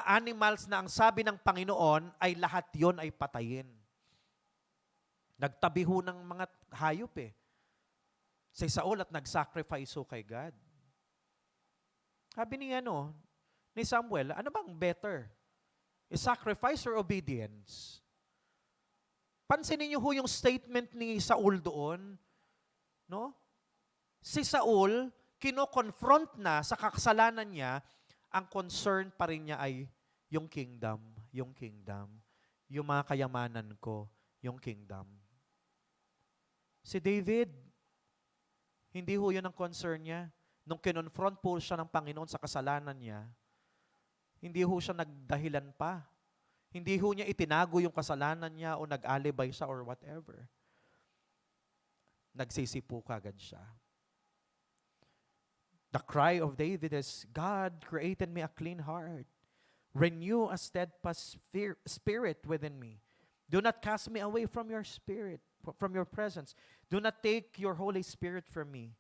A: animals na ang sabi ng Panginoon ay lahat yon ay patayin. Nagtabi ho ng mga hayop si Saul at nag-sacrifice ho kay God. Sabi ni Samuel, ano bang better? Is sacrifice or obedience? Pansinin niyo ho yung statement ni Saul doon No? Si Saul, kino-confront na sa kasalanan niya, ang concern pa rin niya ay yung kingdom, yung mga kayamanan ko, yung kingdom. Si David, hindi ho yun ang concern niya. Nung kinonfront po siya ng Panginoon sa kasalanan niya, hindi ho siya nagdahilan pa. Hindi ho niya itinago yung kasalanan niya o nag-alibay siya or whatever. Nagsisipo kagad siya. The cry of David is, God, create in me a clean heart. Renew a steadfast spirit within me. Do not cast me away from your spirit, from your presence. Do not take your Holy Spirit from me.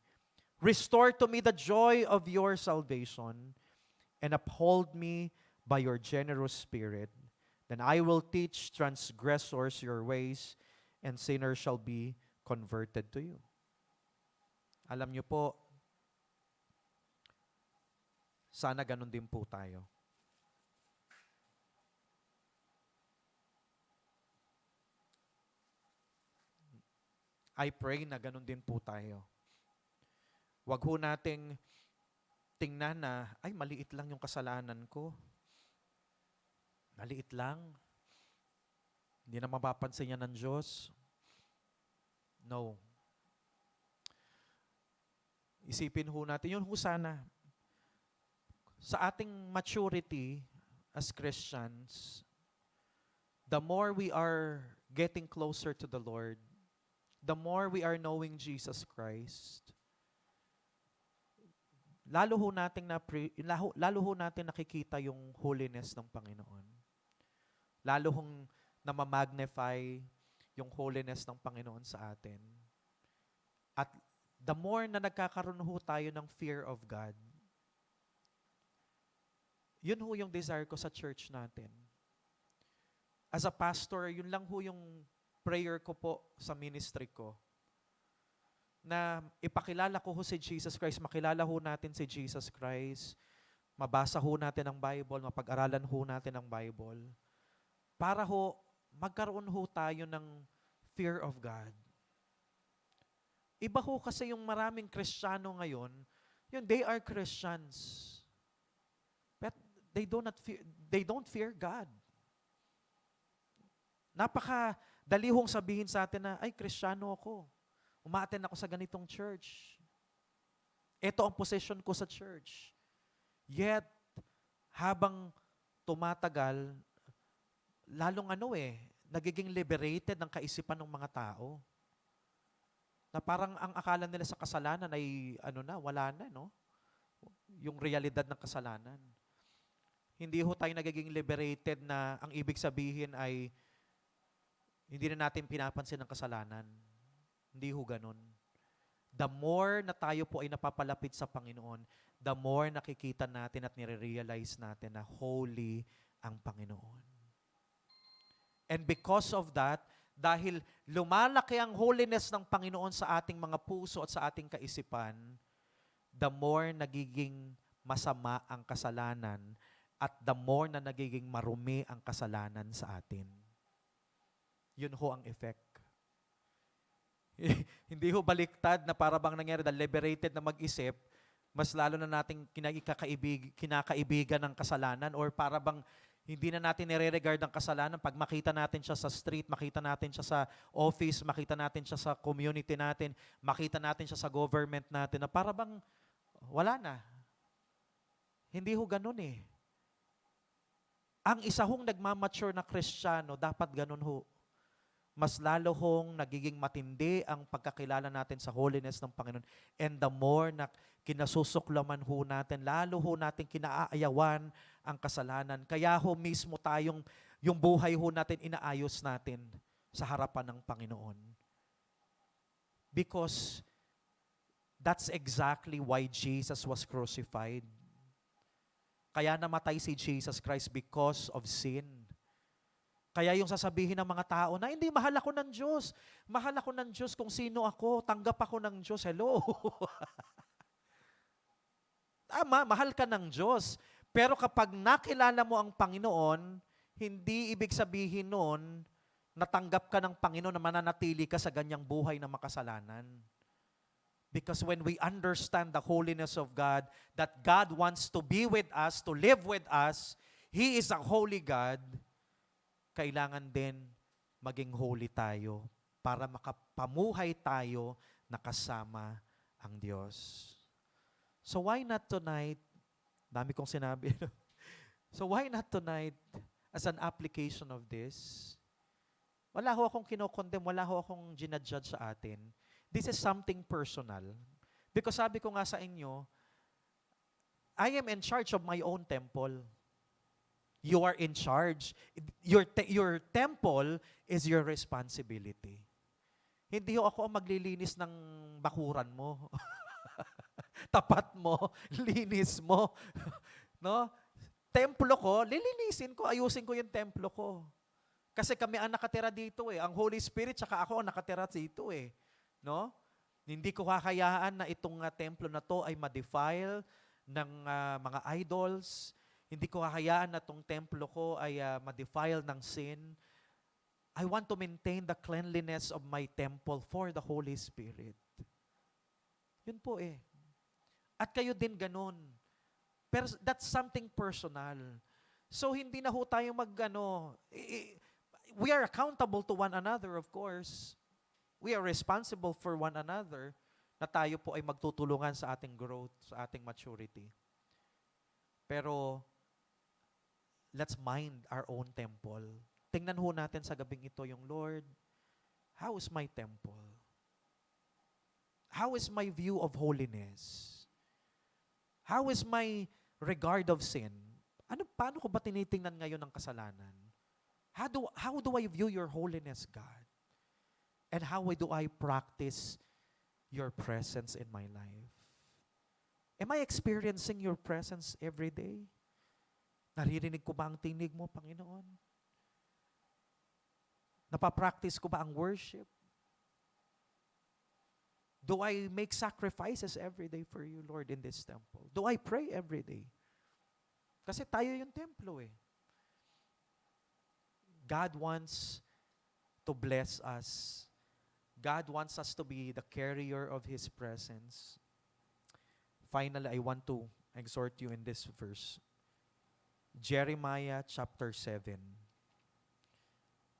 A: Restore to me the joy of your salvation and uphold me by your generous spirit. Then I will teach transgressors your ways and sinners shall be converted to you. Alam niyo po, sana ganun din po tayo. I pray na ganun din po tayo. Wag ho nating tingnan na, ay maliit lang yung kasalanan ko. Maliit lang. Hindi na mapapansin niya ng Diyos. No. Isipin ho natin, yun ho sana. Sa ating maturity as Christians, the more we are getting closer to the Lord, the more we are knowing Jesus Christ, lalo ho natin nakikita yung holiness ng Panginoon. Lalo hong namamagnify yung holiness ng Panginoon sa atin. At the more na nagkakaroon ho tayo ng fear of God, yun ho yung desire ko sa church natin. As a pastor, yun lang ho yung prayer ko po sa ministry ko. Na ipakilala ko ho si Jesus Christ, makilala ho natin si Jesus Christ, mabasa ho natin ang Bible, mapag-aralan ho natin ang Bible, para ho magkaroon ho tayo ng fear of God. Iba ho kasi yung maraming Kristiyano ngayon, yun, they are Christians. But they don't fear God. Napaka-dali hong sabihin sa atin na, ay, Kristiyano ako. Umaattend ako sa ganitong church. Ito ang position ko sa church. Yet, habang tumatagal, lalong nagiging liberated ng kaisipan ng mga tao. Na parang ang akala nila sa kasalanan ay, wala na, no? Yung realidad ng kasalanan. Hindi ho tayo nagiging liberated na ang ibig sabihin ay hindi na natin pinapansin ang kasalanan. Hindi ho ganun. The more na tayo po ay napapalapit sa Panginoon, the more nakikita natin at nire-realize natin na holy ang Panginoon. And because of that, dahil lumalaki ang holiness ng Panginoon sa ating mga puso at sa ating kaisipan, the more nagiging masama ang kasalanan at the more na nagiging marumi ang kasalanan sa atin. Yun ho ang effect. Hindi ho baliktad na para bang nangyari dahil liberated na mag-isip, mas lalo na nating kinakaibigan ng kasalanan or para bang hindi na natin nire-regard ang kasalanan. Pag makita natin siya sa street, makita natin siya sa office, makita natin siya sa community natin, makita natin siya sa government natin, na para bang wala na. Hindi ho ganun eh. Ang isa hong nagmamature na Kristiyano, dapat ganun ho. Mas lalo hong nagiging matindi ang pagkakilala natin sa holiness ng Panginoon. And the more na kinasusuklaman ho natin, lalo ho natin kinaayawan ang kasalanan. Kaya ho mismo yung buhay ho natin, inaayos natin sa harapan ng Panginoon. Because that's exactly why Jesus was crucified. Kaya namatay si Jesus Christ because of sin. Kaya yung sasabihin ng mga tao na, hindi, mahal ako ng Diyos. Mahal ako ng Diyos kung sino ako. Tanggap ako ng Diyos. Hello. Tama, mahal ka ng Diyos. Pero kapag nakilala mo ang Panginoon, hindi ibig sabihin nun, natanggap ka ng Panginoon na mananatili ka sa ganyang buhay na makasalanan. Because when we understand the holiness of God, that God wants to be with us, to live with us, He is a holy God, kailangan din maging holy tayo para makapamuhay tayo na kasama ang Diyos. So why not tonight, dami kong sinabi, so why not tonight, as an application of this, wala ho akong kinokondem, wala ho akong ginadjudge sa atin. This is something personal. Because sabi ko nga sa inyo, I am in charge of my own temple. You are in charge. Your temple is your responsibility. Hindi ho ako ang maglilinis ng bakuran mo. Tapat mo, linis mo. No? Templo ko, lilinisin ko, ayusin ko yung templo ko. Kasi kami ang nakatira dito eh. Ang Holy Spirit tsaka ako ang nakatira dito eh. No? Hindi ko kakayaan na itong templo na to ay ma-defile ng mga idols. Hindi ko kakayaan na itong templo ko ay ma-defile ng sin. I want to maintain the cleanliness of my temple for the Holy Spirit. Yun po eh. At kayo din ganun. Pero that's something personal. So hindi na ho tayo we are accountable to one another, of course. We are responsible for one another na tayo po ay magtutulungan sa ating growth, sa ating maturity. Pero, let's mind our own temple. Tingnan ho natin sa gabing ito yung Lord, how is my temple? How is my view of holiness? How is my regard of sin? Paano ko ba tinitingnan ngayon ang kasalanan? How do I view your holiness, God? And how do I practice your presence in my life? Am I experiencing your presence every day? Naririnig ko ba ang tinig mo, Panginoon? Napapractice ko ba ang worship? Do I make sacrifices every day for you, Lord, in this temple? Do I pray every day? Kasi tayo yung templo eh. God wants to bless us. God wants us to be the carrier of His presence. Finally, I want to exhort you in this verse. Jeremiah chapter 7.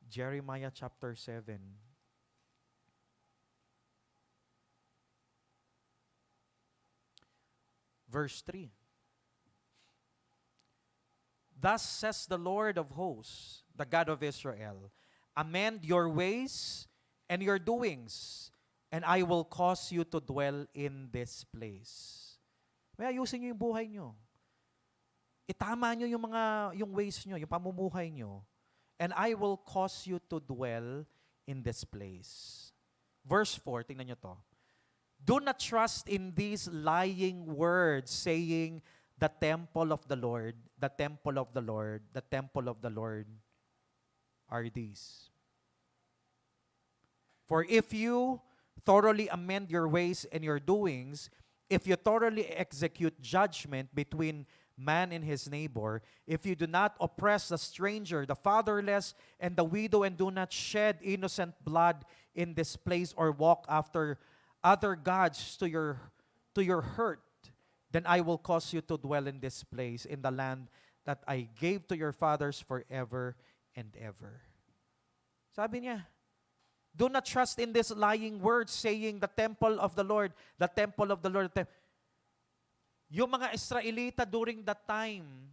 A: Jeremiah chapter 7. Verse 3. Thus says the Lord of hosts, the God of Israel, amend your ways and your doings, and I will cause you to dwell in this place. May ayusin nyo yung buhay nyo. Itama nyo yung ways nyo, yung pamumuhay nyo, and I will cause you to dwell in this place. Verse 4, tingnan nyo to. Do not trust in these lying words, saying, the temple of the Lord, the temple of the Lord, the temple of the Lord are these. For if you thoroughly amend your ways and your doings, if you thoroughly execute judgment between man and his neighbor, if you do not oppress the stranger, the fatherless, and the widow, and do not shed innocent blood in this place or walk after other gods to your hurt, then I will cause you to dwell in this place, in the land that I gave to your fathers forever and ever. Sabi niya, do not trust in these lying words saying the temple of the Lord, the temple of the Lord. Yung mga Israelita during that time,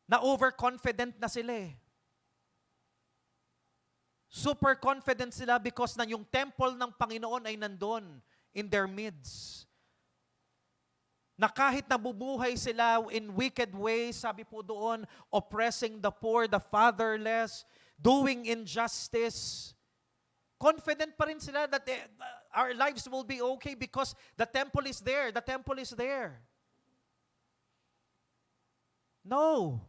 A: na overconfident na sila eh. Super confident sila because na yung temple ng Panginoon ay nandun in their midst. Na kahit nabubuhay sila in wicked ways, sabi po doon, oppressing the poor, the fatherless, doing injustice, confident pa rin sila that our lives will be okay because the temple is there. The temple is there. No.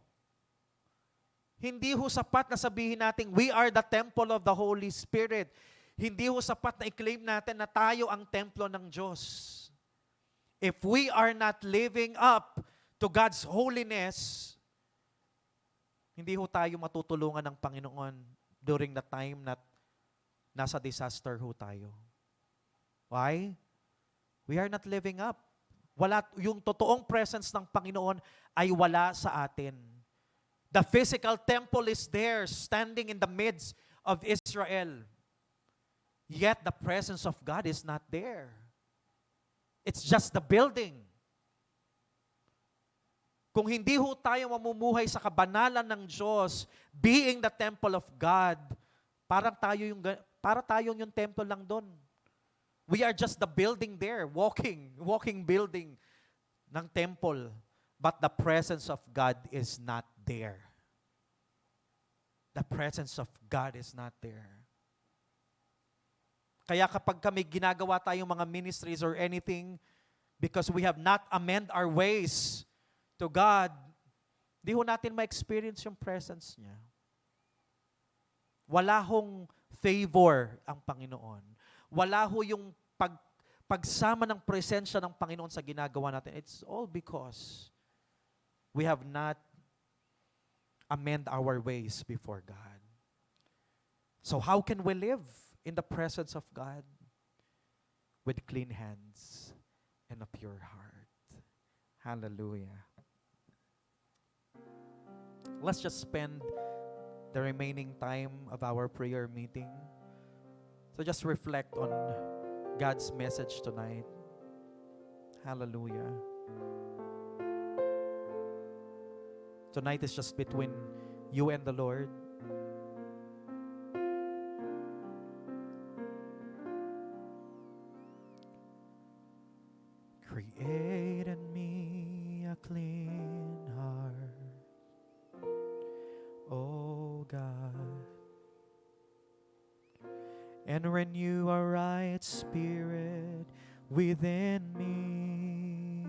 A: Hindi ho sapat na sabihin natin, we are the temple of the Holy Spirit. Hindi ho sapat na i-claim natin na tayo ang templo ng Diyos. If we are not living up to God's holiness, hindi ho tayo matutulungan ng Panginoon during the time na nasa disaster ho tayo. Why? We are not living up. Yung totoong presence ng Panginoon ay wala sa atin. The physical temple is there, standing in the midst of Israel. Yet the presence of God is not there. It's just the building. Kung hindi ho tayo mamumuhay sa kabanalan ng Diyos, being the temple of God, para tayong yung temple lang doon. We are just the building there, walking building ng temple. But the presence of God is not there. The presence of God is not there. Kaya kapag kami ginagawa tayong mga ministries or anything, because we have not amend our ways to God, di ho natin ma-experience yung presence niya. Wala hong favor ang Panginoon. Wala ho yung pagsama ng presensya ng Panginoon sa ginagawa natin. It's all because we have not amend our ways before God. So how can we live in the presence of God? With clean hands and a pure heart. Hallelujah. Let's just spend the remaining time of our prayer meeting. So just reflect on God's message tonight. Hallelujah. Tonight is just between you and the Lord. Create in me a clean heart, O God, and renew a right spirit within me.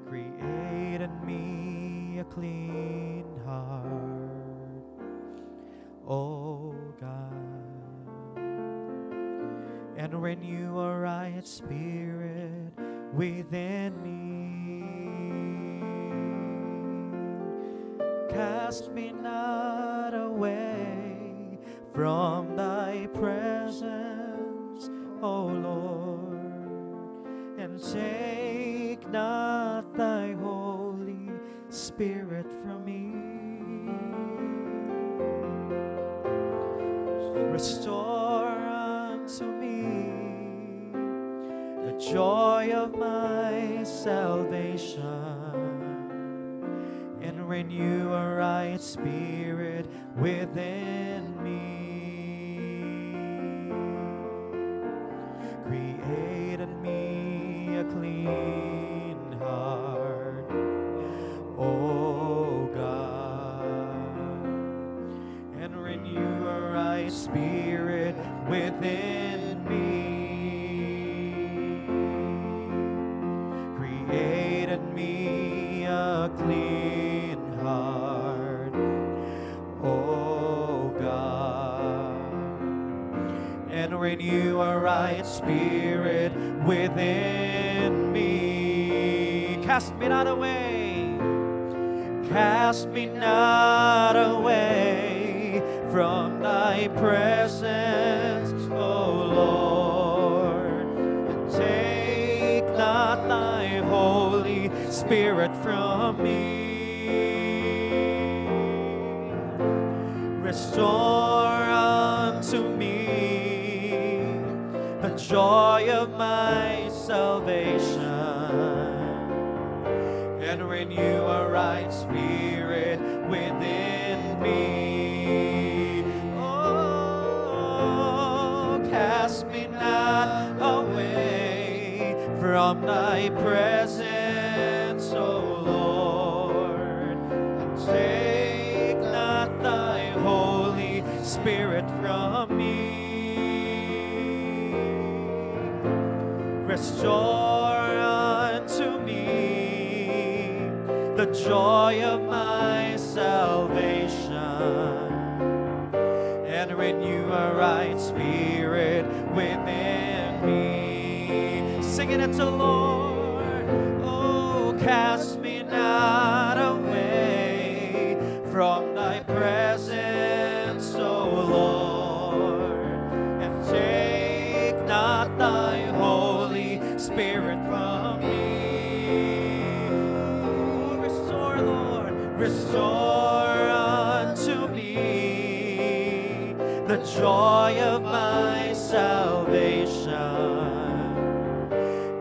A: Create in me a clean heart, O God, and renew a right spirit within me. Cast me not away from thy presence, O Lord, and take not thy Holy Spirit from me. Restore unto me the joy of my salvation, and renew a right spirit within me. Create in me a clean heart, O God, and renew a right spirit within me. Create in me a clean heart, O God, and renew a right spirit within me. Cast me not away, cast me not away from thy presence, O Lord, and take not thy Holy Spirit from me. Restore unto me the joy of my salvation, and renew a right spirit within me. Oh, cast me not away from thy presence, O Lord, and take not thy Holy Spirit from me. Restore unto me the joy of my salvation, and renew a right spirit within me. Singing it to the Lord. Oh, cast me not away from thy presence, O Lord, and take joy of my salvation,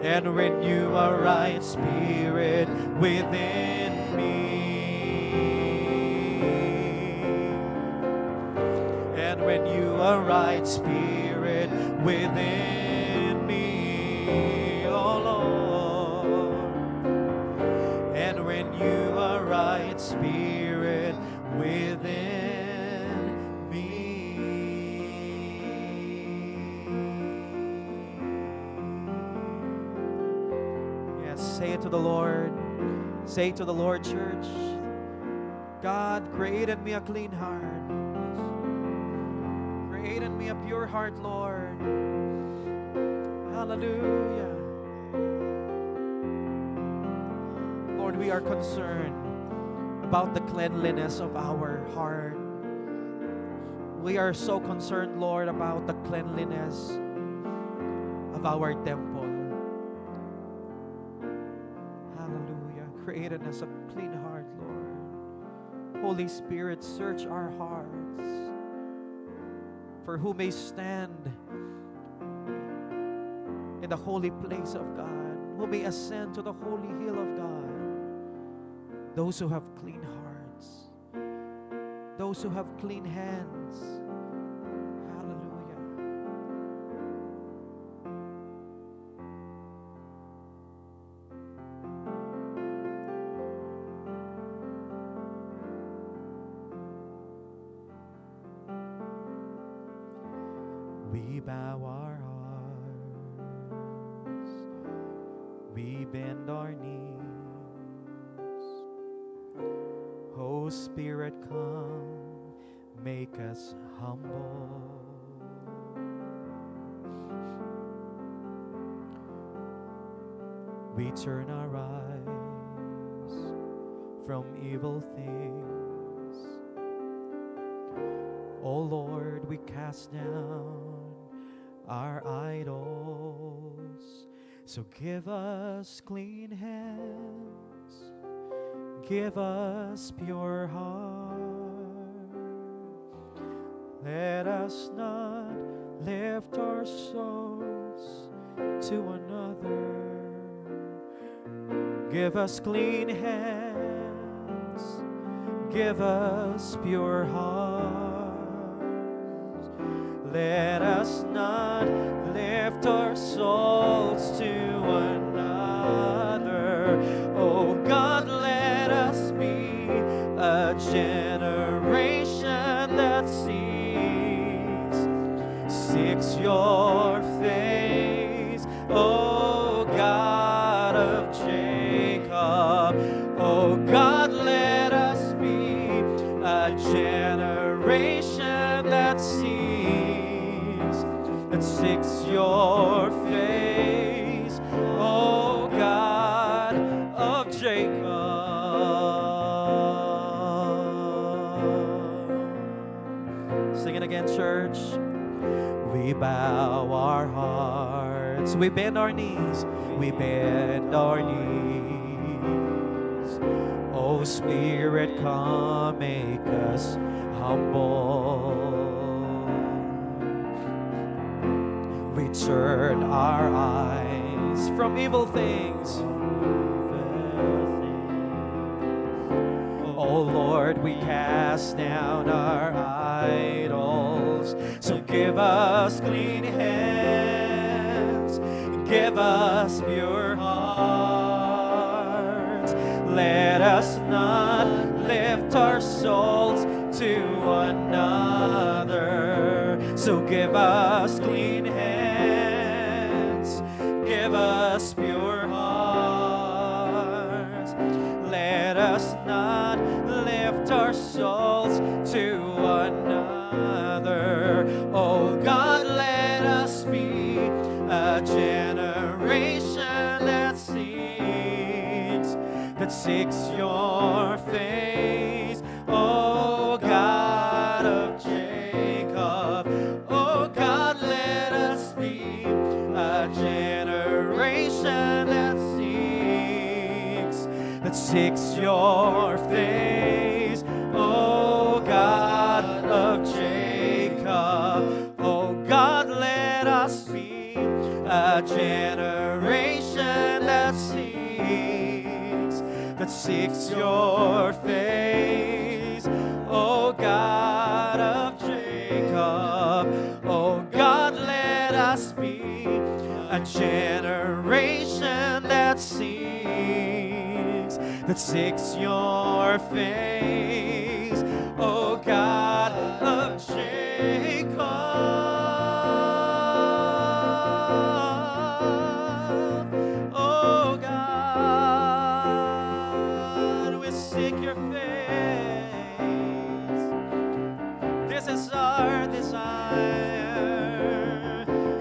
A: and renew a right spirit within me. And renew a right spirit within me, oh Lord. And renew a right spirit within me. Yes, say it to the Lord. Say it to the Lord, church. God, create in me a clean heart. Create in me a pure heart, Lord. Hallelujah. Lord, we are concerned about the cleanliness of our heart. We are so concerned, Lord, about the cleanliness of our temple. Hallelujah. Create in us a clean heart, Lord. Holy Spirit, search our hearts. For who may stand in the holy place of God, who may ascend to the holy hill of God? Those who have clean hearts, those who have clean hands. Hallelujah. We bow our hearts, we bend our knees. Oh Spirit, come, make us humble. We turn our eyes from evil things. Oh Lord, we cast down our idols. So give us clean hands, give us pure heart. Let us not lift our souls to another. Give us clean hands, give us pure hearts. Let us not lift our souls to another. Oh God, let us be a generation that seeks your face. Oh God of Jacob, oh God, let us be a generation that seeks your face. Oh God of Jacob. Sing it again, church. We bow our hearts, we bend our knees, we bend our knees. Oh Spirit, come, make us humble. We turn our eyes from evil things. Oh Lord, we cast down our idols. So give us clean hands, give us pure hearts. Let us not lift our souls to another. So give us clean hands, give us pure hearts. Let us not lift our souls to another. Oh God, let us be a generation that seeks your face. Oh God of Jacob, oh God, let us be a generation that seeks your face. Oh God of Jacob, a generation that seeks your face, O God of Jacob. Oh God, let us be a generation that seeks your face, O God of Jacob. Oh God, we seek your face. This is our desire.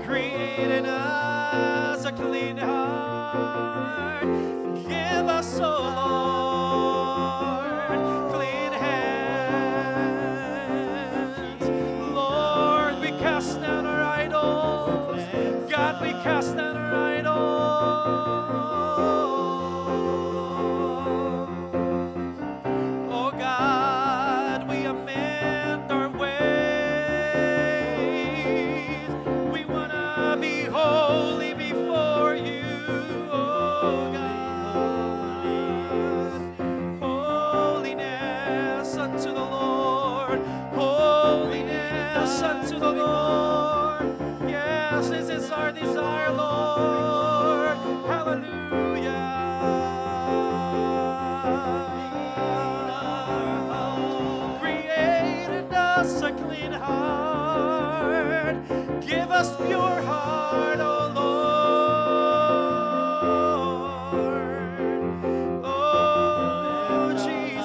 A: Create in us a clean heart. Give us, O Lord, clean hands. Lord, we cast down our idols. God, we cast down our idols. Oh God, we amend our ways. We want to be holy before you, oh God. Holiness unto the Lord. Holiness unto the Lord. Yes, this is our desire, Lord. Hallelujah. Create in us a clean heart. Give us pure heart, O Lord. Oh, Jesus.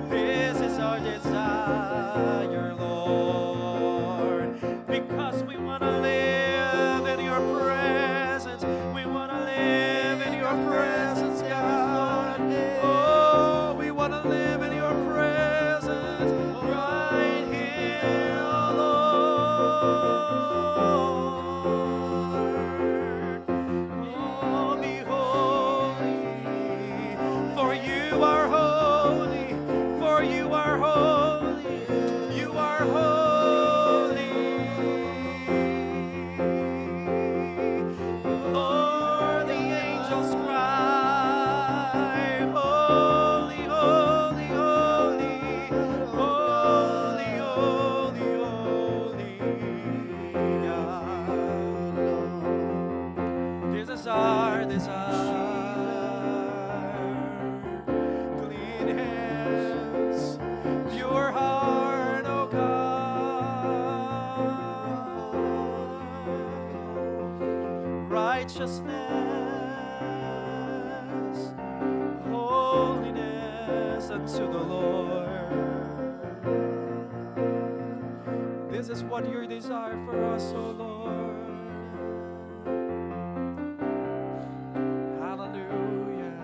A: This is our desire, Lord, because we want to live in your presence. We want to live in your presence, God. Oh, we want to live in your presence right here, oh Lord. Oh, be holy, for you are holy, for you are holy, you are holy. Lord, the angels cry, holy, holy, holy, holy, holy, holy God. This is our desire. Clean hands, pure heart, O God. Righteousness, holiness unto the Lord. This is what your desire for us, O Lord. Hallelujah.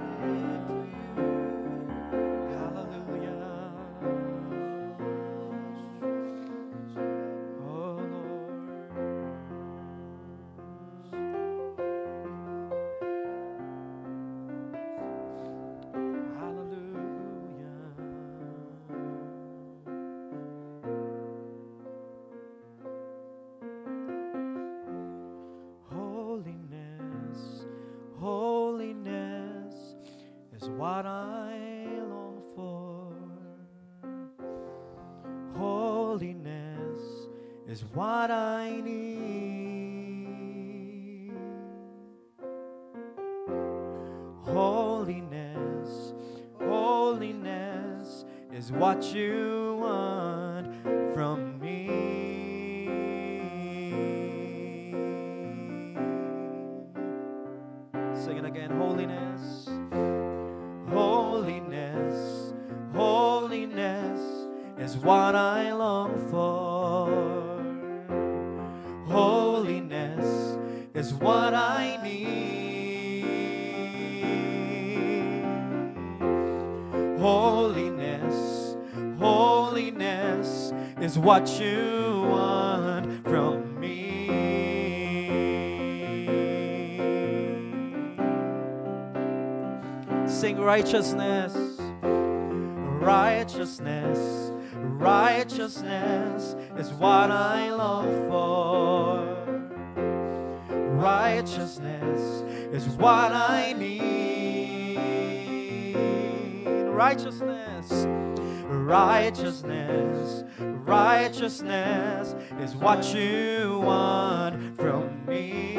A: Hallelujah. Oh Lord. Hallelujah. Holiness, holiness is what I long for. Holiness is what I need. Holiness, holiness is what you want from me. Sing it again. Holiness, holiness, holiness is what I long for. Holiness is what I need. Holiness, holiness is what you want from me. Sing righteousness, righteousness, Righteousness is what I long for. Righteousness is what I need. Righteousness, righteousness, righteousness is what you want from me.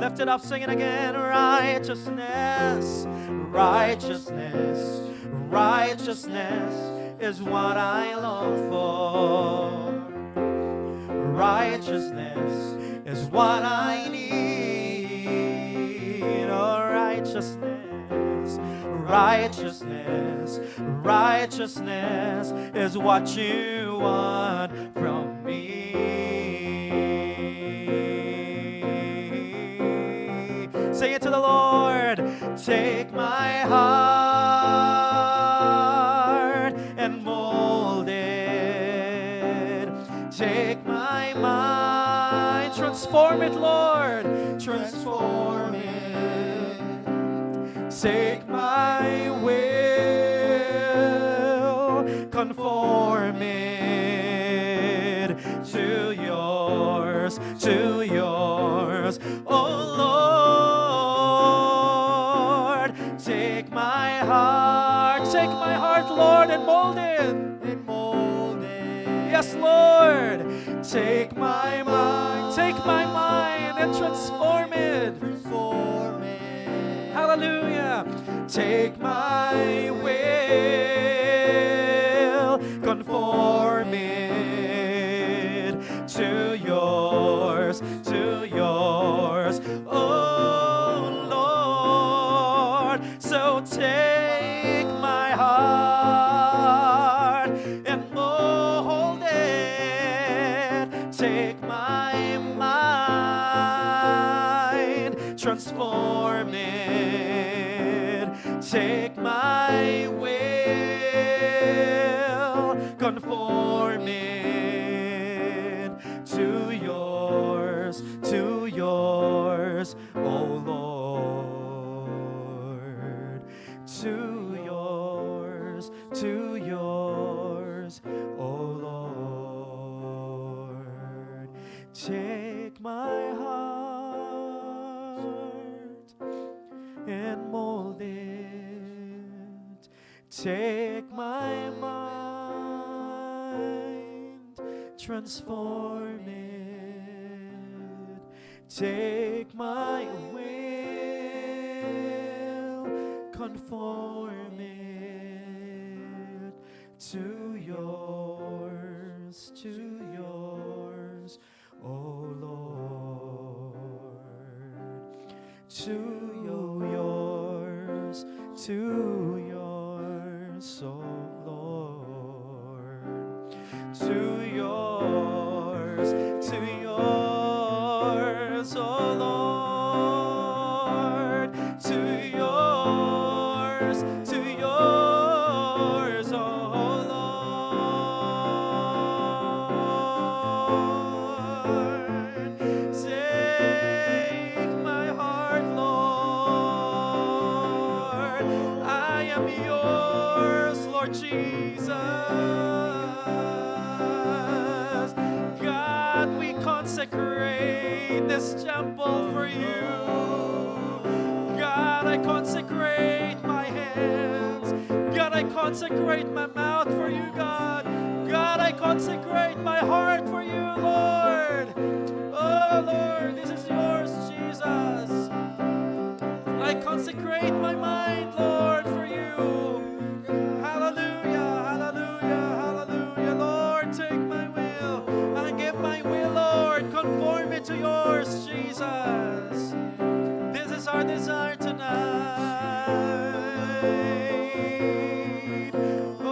A: Lift it up, sing it again. Righteousness, righteousness, righteousness is what I long for. Righteousness is what I need. Oh, righteousness, righteousness, righteousness is what you want from me. Sing it to the Lord. Take my heart and mold it. Take my mind, transform it, Lord. Transform it. Take my will, conform it to yours, to yours. Oh Lord, take my heart, Lord, and mold it. And mold it. Yes, Lord. Take my mind and transform it. Transform it. Hallelujah. Take my will, conform it to yours, to yours. Oh Lord, so take my heart and mold it. Take my mind, transform it. Take my will, conform it to yours, oh Lord. To yours, oh Lord. Take my heart and mold it. Take my mind, transform it. Take my will, conform it to yours, oh Lord. To yours, oh Lord. To yours, oh Lord. To yours, oh Lord. Take my heart, Lord. I am yours, Lord Jesus. God, we consecrate this temple for you. God, I consecrate my hands. God, I consecrate my mouth for you, God. God, I consecrate my heart for you, Lord. Oh, Lord, this is yours, Jesus. I consecrate my mind, Lord, for you. Hallelujah, hallelujah, hallelujah. Lord, take my will. I give my will, Lord. Conform it to yours, Jesus. This is our desire tonight. Oh,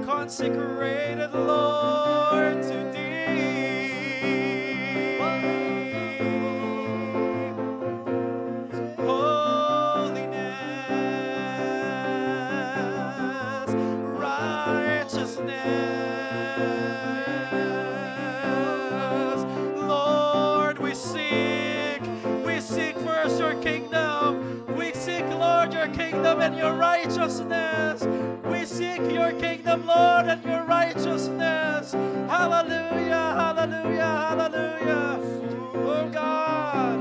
A: consecrated, Lord, to thee. Holiness, righteousness, Lord, we seek your kingdom. We seek, Lord, your kingdom and your righteousness. We seek your kingdom, Lord, and your righteousness. Hallelujah, hallelujah, hallelujah. Oh God,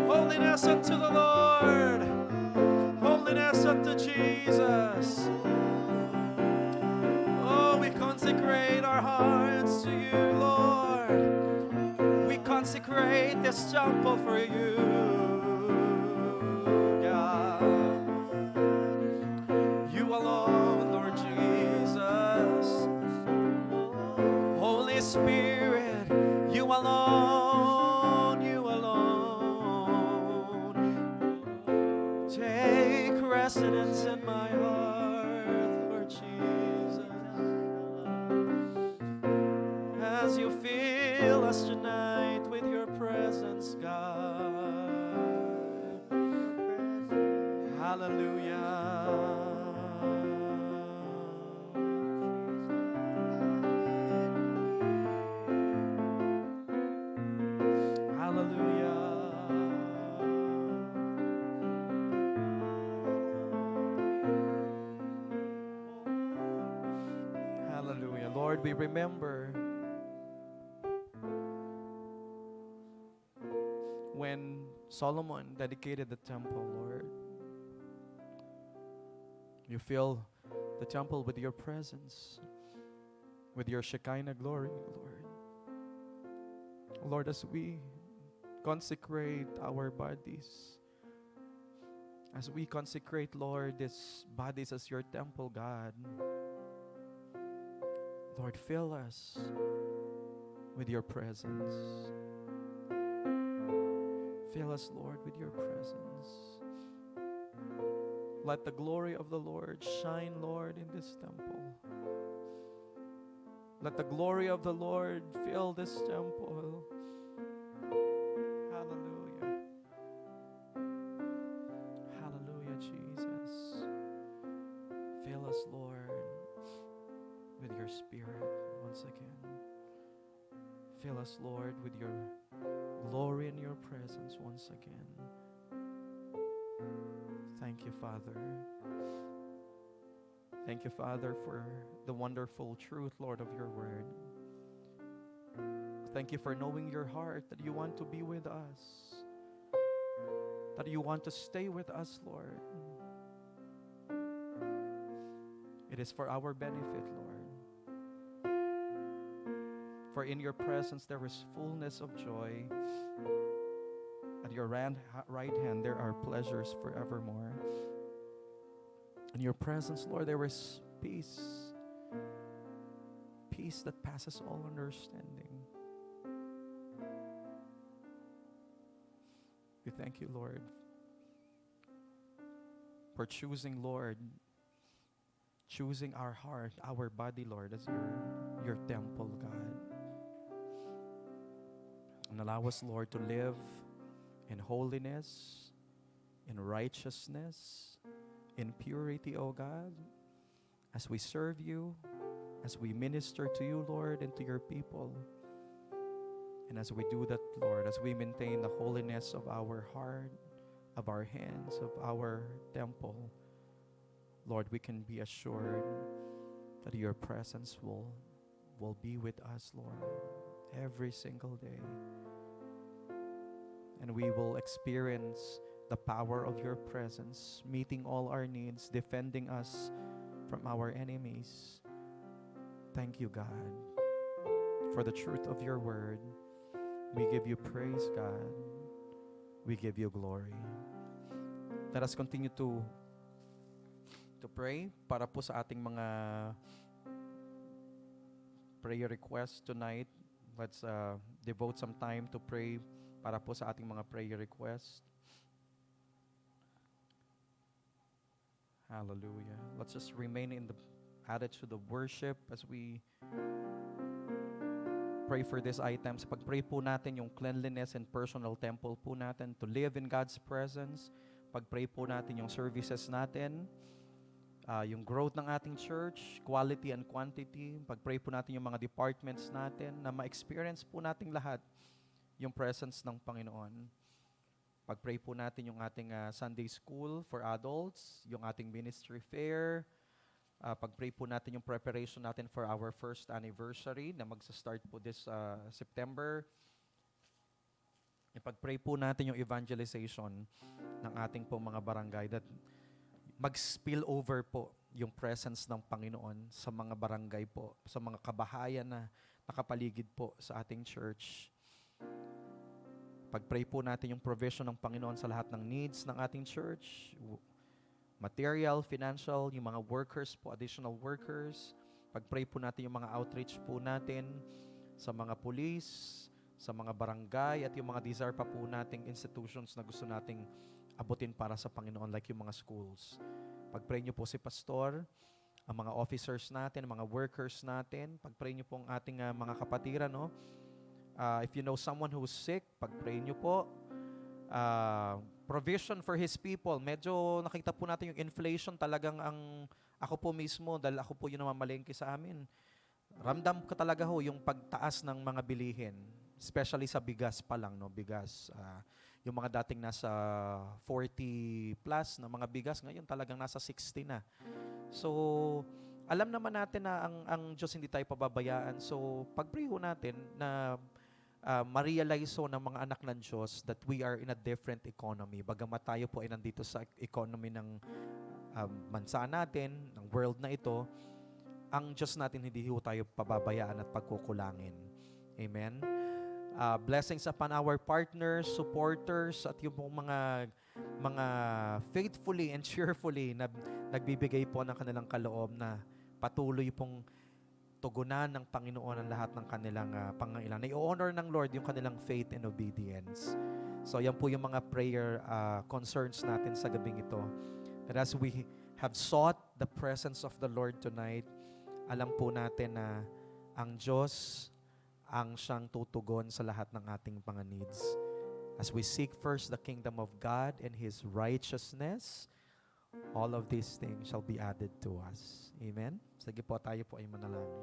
A: holiness unto the Lord, holiness unto Jesus. Oh, we consecrate our hearts to you, Lord. We consecrate this temple for you, God. You alone, Lord Jesus. Holy Spirit, you alone, you alone. Take residence in my heart, Lord Jesus. As you fill us tonight with your presence, God. Hallelujah. Hallelujah. Lord, we remember when Solomon dedicated the temple, Lord. You fill the temple with your presence, with your Shekinah glory, Lord. Lord, as we consecrate our bodies, as we consecrate, Lord, these bodies as your temple, God, Lord, fill us with your presence. Fill us, Lord, with your presence. Let the glory of the Lord shine, Lord, in this temple. Let the glory of the Lord fill this temple. Hallelujah. Hallelujah, Jesus. Fill us, Lord, with your Spirit once again. Fill us, Lord, with your glory and your presence once again. Thank you, Father. Thank you, Father, for the wonderful truth, Lord, of your word. Thank you for knowing your heart, that you want to be with us, that you want to stay with us, Lord. It is for our benefit, Lord. For in your presence there is fullness of joy. At your right hand there are pleasures forevermore. In your presence, Lord, there is peace. Peace that passes all understanding. We thank you, Lord, for choosing, Lord, choosing our heart, our body, Lord, as your temple, God. And allow us, Lord, to live in holiness, in righteousness, in purity, O God, as we serve you, as we minister to you, Lord, and to your people. And as we do that, Lord, as we maintain the holiness of our heart, of our hands, of our temple, Lord, we can be assured that your presence will be with us, Lord, every single day. And we will experience the power of your presence, meeting all our needs, defending us from our enemies. Thank you, God, for the truth of your word. We give you praise, God. We give you glory. Let us continue to pray para po sa ating mga prayer requests tonight. Let's devote some time to pray para po sa ating mga prayer requests. Hallelujah. Let's just remain in the attitude of worship as we pray for these items. Pag-pray po natin yung cleanliness and personal temple po natin to live in God's presence. Pag-pray po natin yung services natin, yung growth ng ating church, quality and quantity. Pag-pray po natin yung mga departments natin na ma-experience po nating lahat yung presence ng Panginoon. Pag-pray po natin yung ating Sunday School for adults, yung ating ministry fair. Pag-pray po natin yung preparation natin for our first anniversary na magsa-start po this September. Ipag-pray po natin yung evangelization ng ating po mga barangay that mag-spill over po yung presence ng Panginoon sa mga barangay po, sa mga kabahayan na nakapaligid po sa ating church. Pag-pray po natin yung provision ng Panginoon sa lahat ng needs ng ating church, material, financial, yung mga workers po, additional workers. Pag-pray po natin yung mga outreach po natin sa mga police, sa mga barangay, at yung mga desire pa po nating institutions na gusto nating abutin para sa Panginoon, like yung mga schools. Pag-pray niyo po si Pastor, ang mga officers natin, ang mga workers natin. Pag-pray niyo po ang ating mga kapatiran, no? If you know someone who's sick, pag-pray nyo po. Provision for His people. Medyo nakita po natin yung inflation talagang ako po mismo, dahil ako po yung namamalengke sa amin. Ramdam ko talaga ho yung pagtaas ng mga bilihin. Especially sa bigas pa lang, no? Bigas. Yung mga dating nasa 40 plus na mga bigas, ngayon talagang nasa 60 na. So, alam naman natin na ang Diyos hindi tayo pababayaan. So, pag-pray ho natin na ma-realize ho ng mga anak ng Diyos that we are in a different economy. Bagamat tayo po ay nandito sa economy ng bansa natin, ng world na ito, ang Diyos natin hindi ho tayo pababayaan at pagkukulangin. Amen? Blessings upon our partners, supporters, at yung mga faithfully and cheerfully na nagbibigay po ng kanilang kaloob na patuloy pong tugunan ng Panginoon ang lahat ng kanilang pangangailangan. I-honor ng Lord yung kanilang faith and obedience. So yan po yung mga prayer concerns natin sa gabing ito. That as we have sought the presence of the Lord tonight, alam po natin na ang Diyos ang siyang tutugon sa lahat ng ating mga needs. As we seek first the kingdom of God and His righteousness, all of these things shall be added to us. Amen? Sige po, tayo po ay manalangin.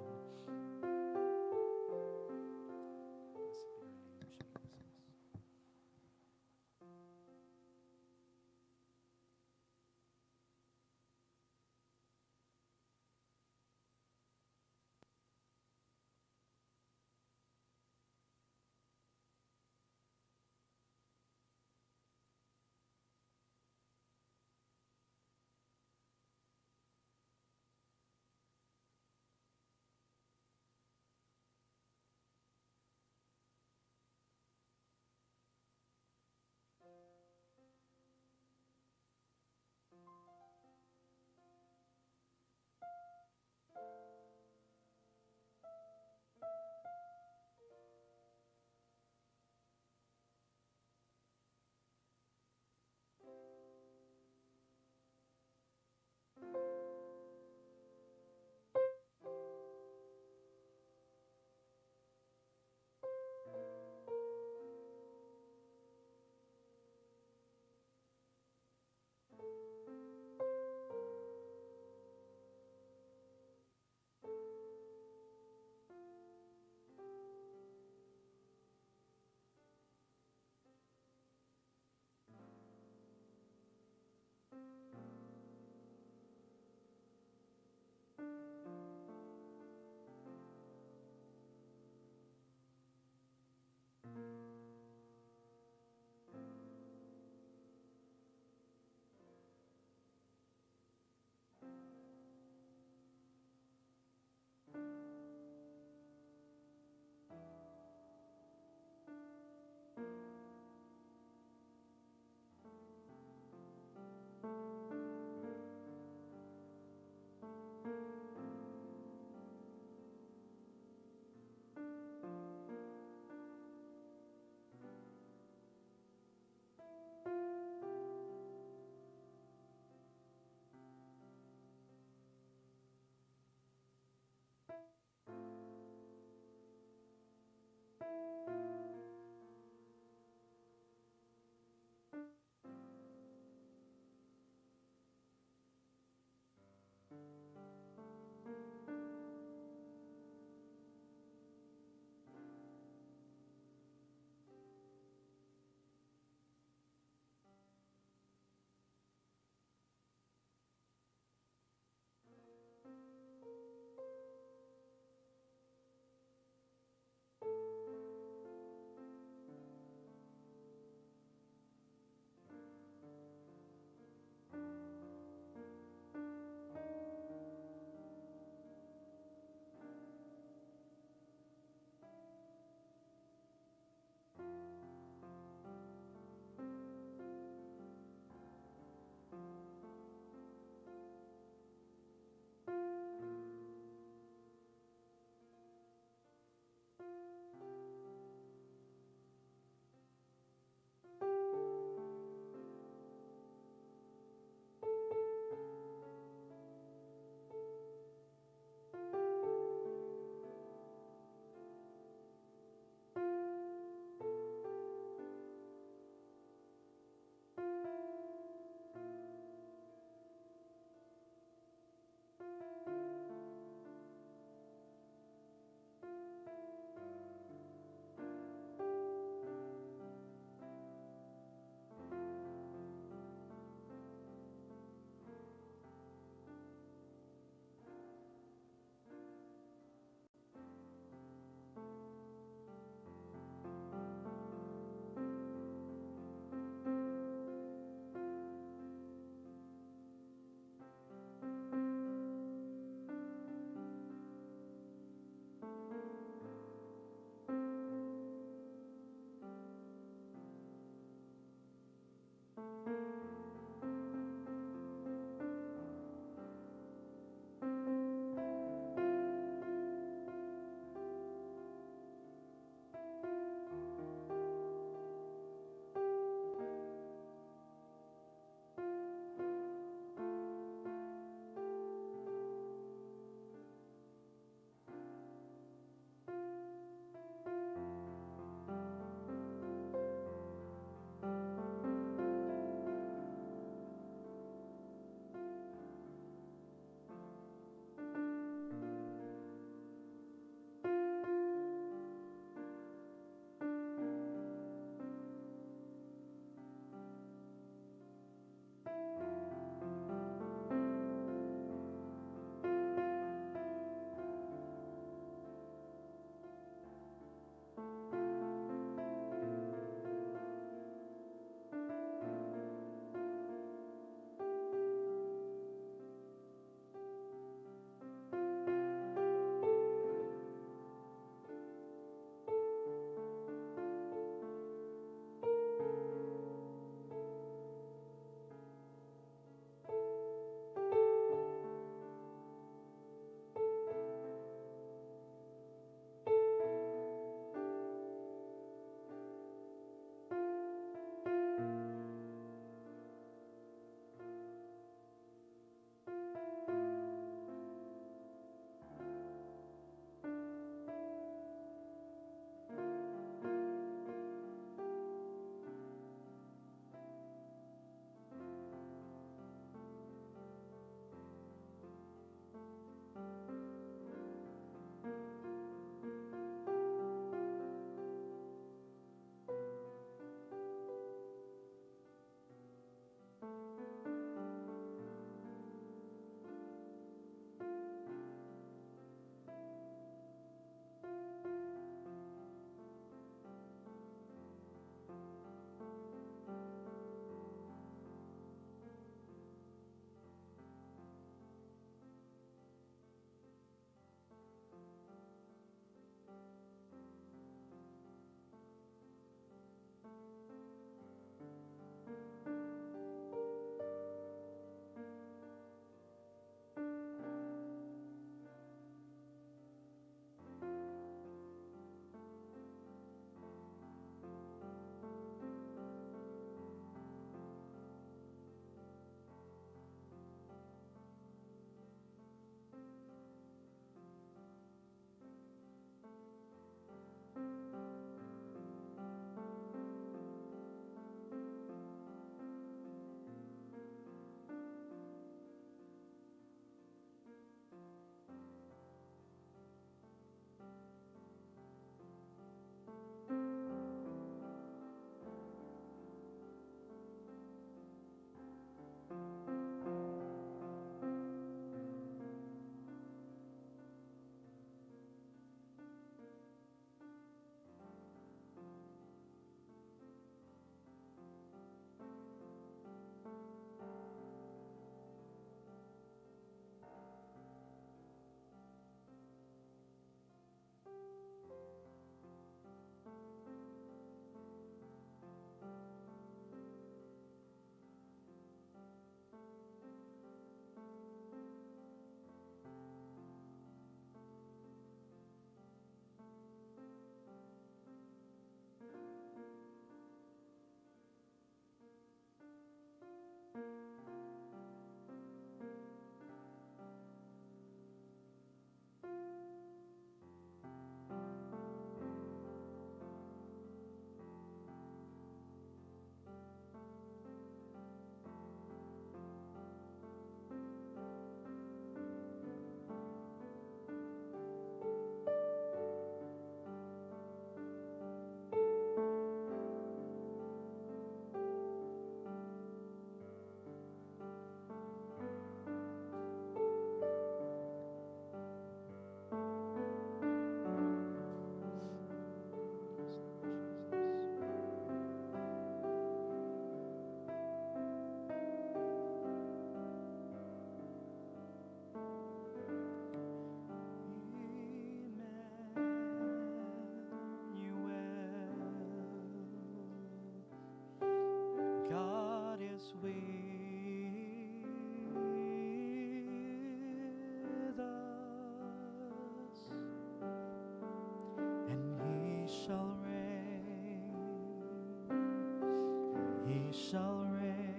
A: shall reign.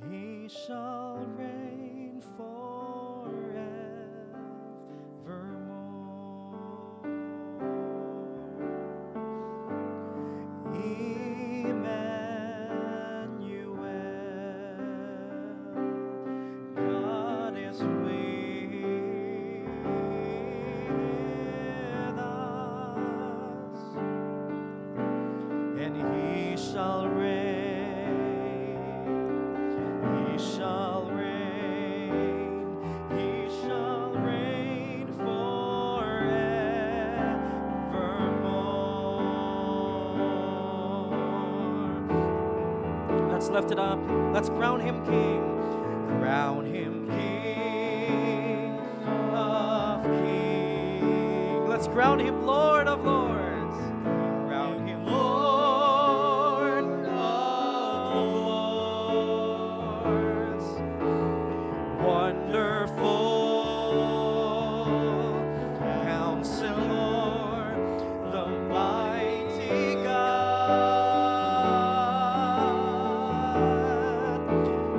A: He shall reign forevermore. Emmanuel, God is with us, and He shall reign. He shall reign. He shall reign forevermore. Let's lift it up. Let's crown Him King. Crown Him King of Kings. Let's crown Him Lord of Lords. Crown Him Lord of Lords. Wonderful Counselor, the mighty God.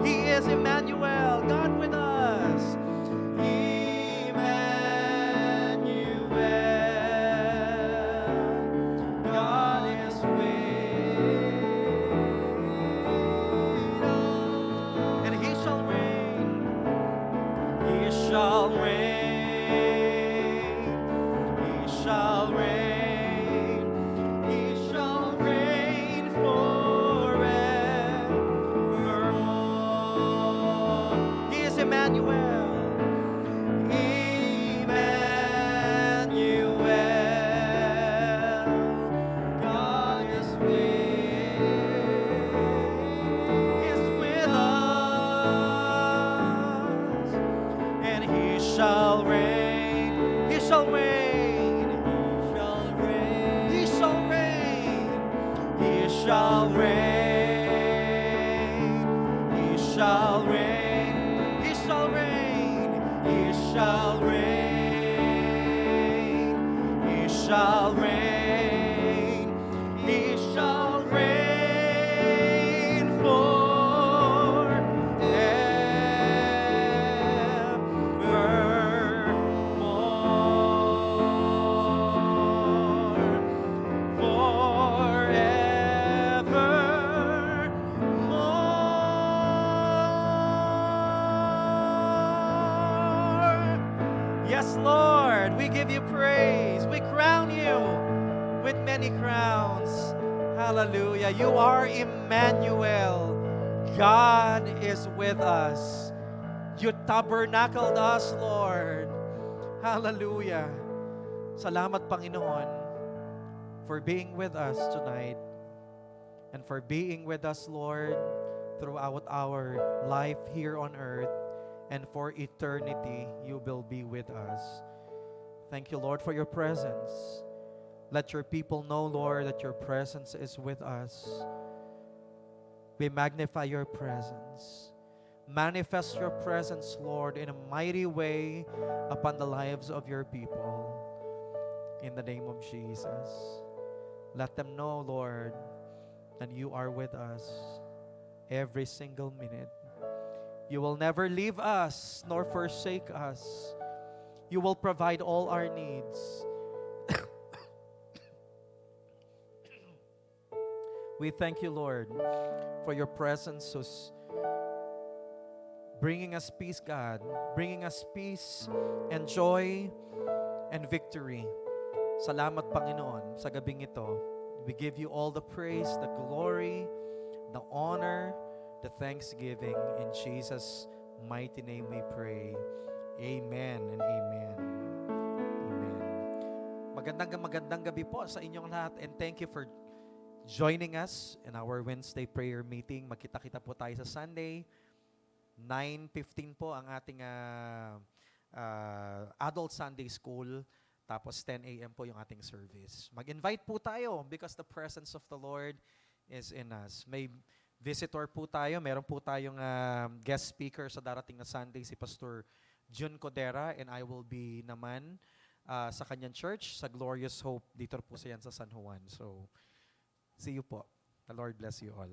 A: He is Emmanuel, God with us. Emmanuel, God is with us, and He shall reign. He shall reign. He shall reign. He shall reign forevermore. He is Emmanuel. Emmanuel, God is with us, and He shall reign. He shall reign. He shall reign. He shall reign. He shall reign. He shall reign. He shall reign. He shall reign. He shall reign forevermore. Yes, Lord, we give you praise. We crown you with many crowns. Hallelujah. You are Emmanuel. God is with us. You tabernacled us, Lord. Hallelujah. Salamat, Panginoon, for being with us tonight and for being with us, Lord, throughout our life here on earth, and for eternity you will be with us. Thank you, Lord, for your presence. Let your people know, Lord, that your presence is with us. We magnify your presence. Manifest your presence, Lord, in a mighty way upon the lives of your people. In the name of Jesus. Let them know, Lord, that you are with us every single minute. You will never leave us nor forsake us. You will provide all our needs. We thank you, Lord, for your presence bringing us peace, God, bringing us peace and joy and victory. Salamat, Panginoon, sa gabing ito. We give you all the praise, the glory, the honor, the thanksgiving. In Jesus' mighty name we pray. Amen and amen. Amen. Magandang gabi po sa inyong lahat, and thank you for joining us in our Wednesday prayer meeting. Magkita-kita po tayo sa Sunday. 9:15 po ang ating adult Sunday school. Tapos 10 a.m. po yung ating service. Mag-invite po tayo because the presence of the Lord is in us. May visitor po tayo. Meron po tayong guest speaker sa darating na Sunday, si Pastor Jun Codera, and I will be naman sa kanyang church, sa Glorious Hope. Dito po siya sa San Juan. So, see you po. The Lord bless you all.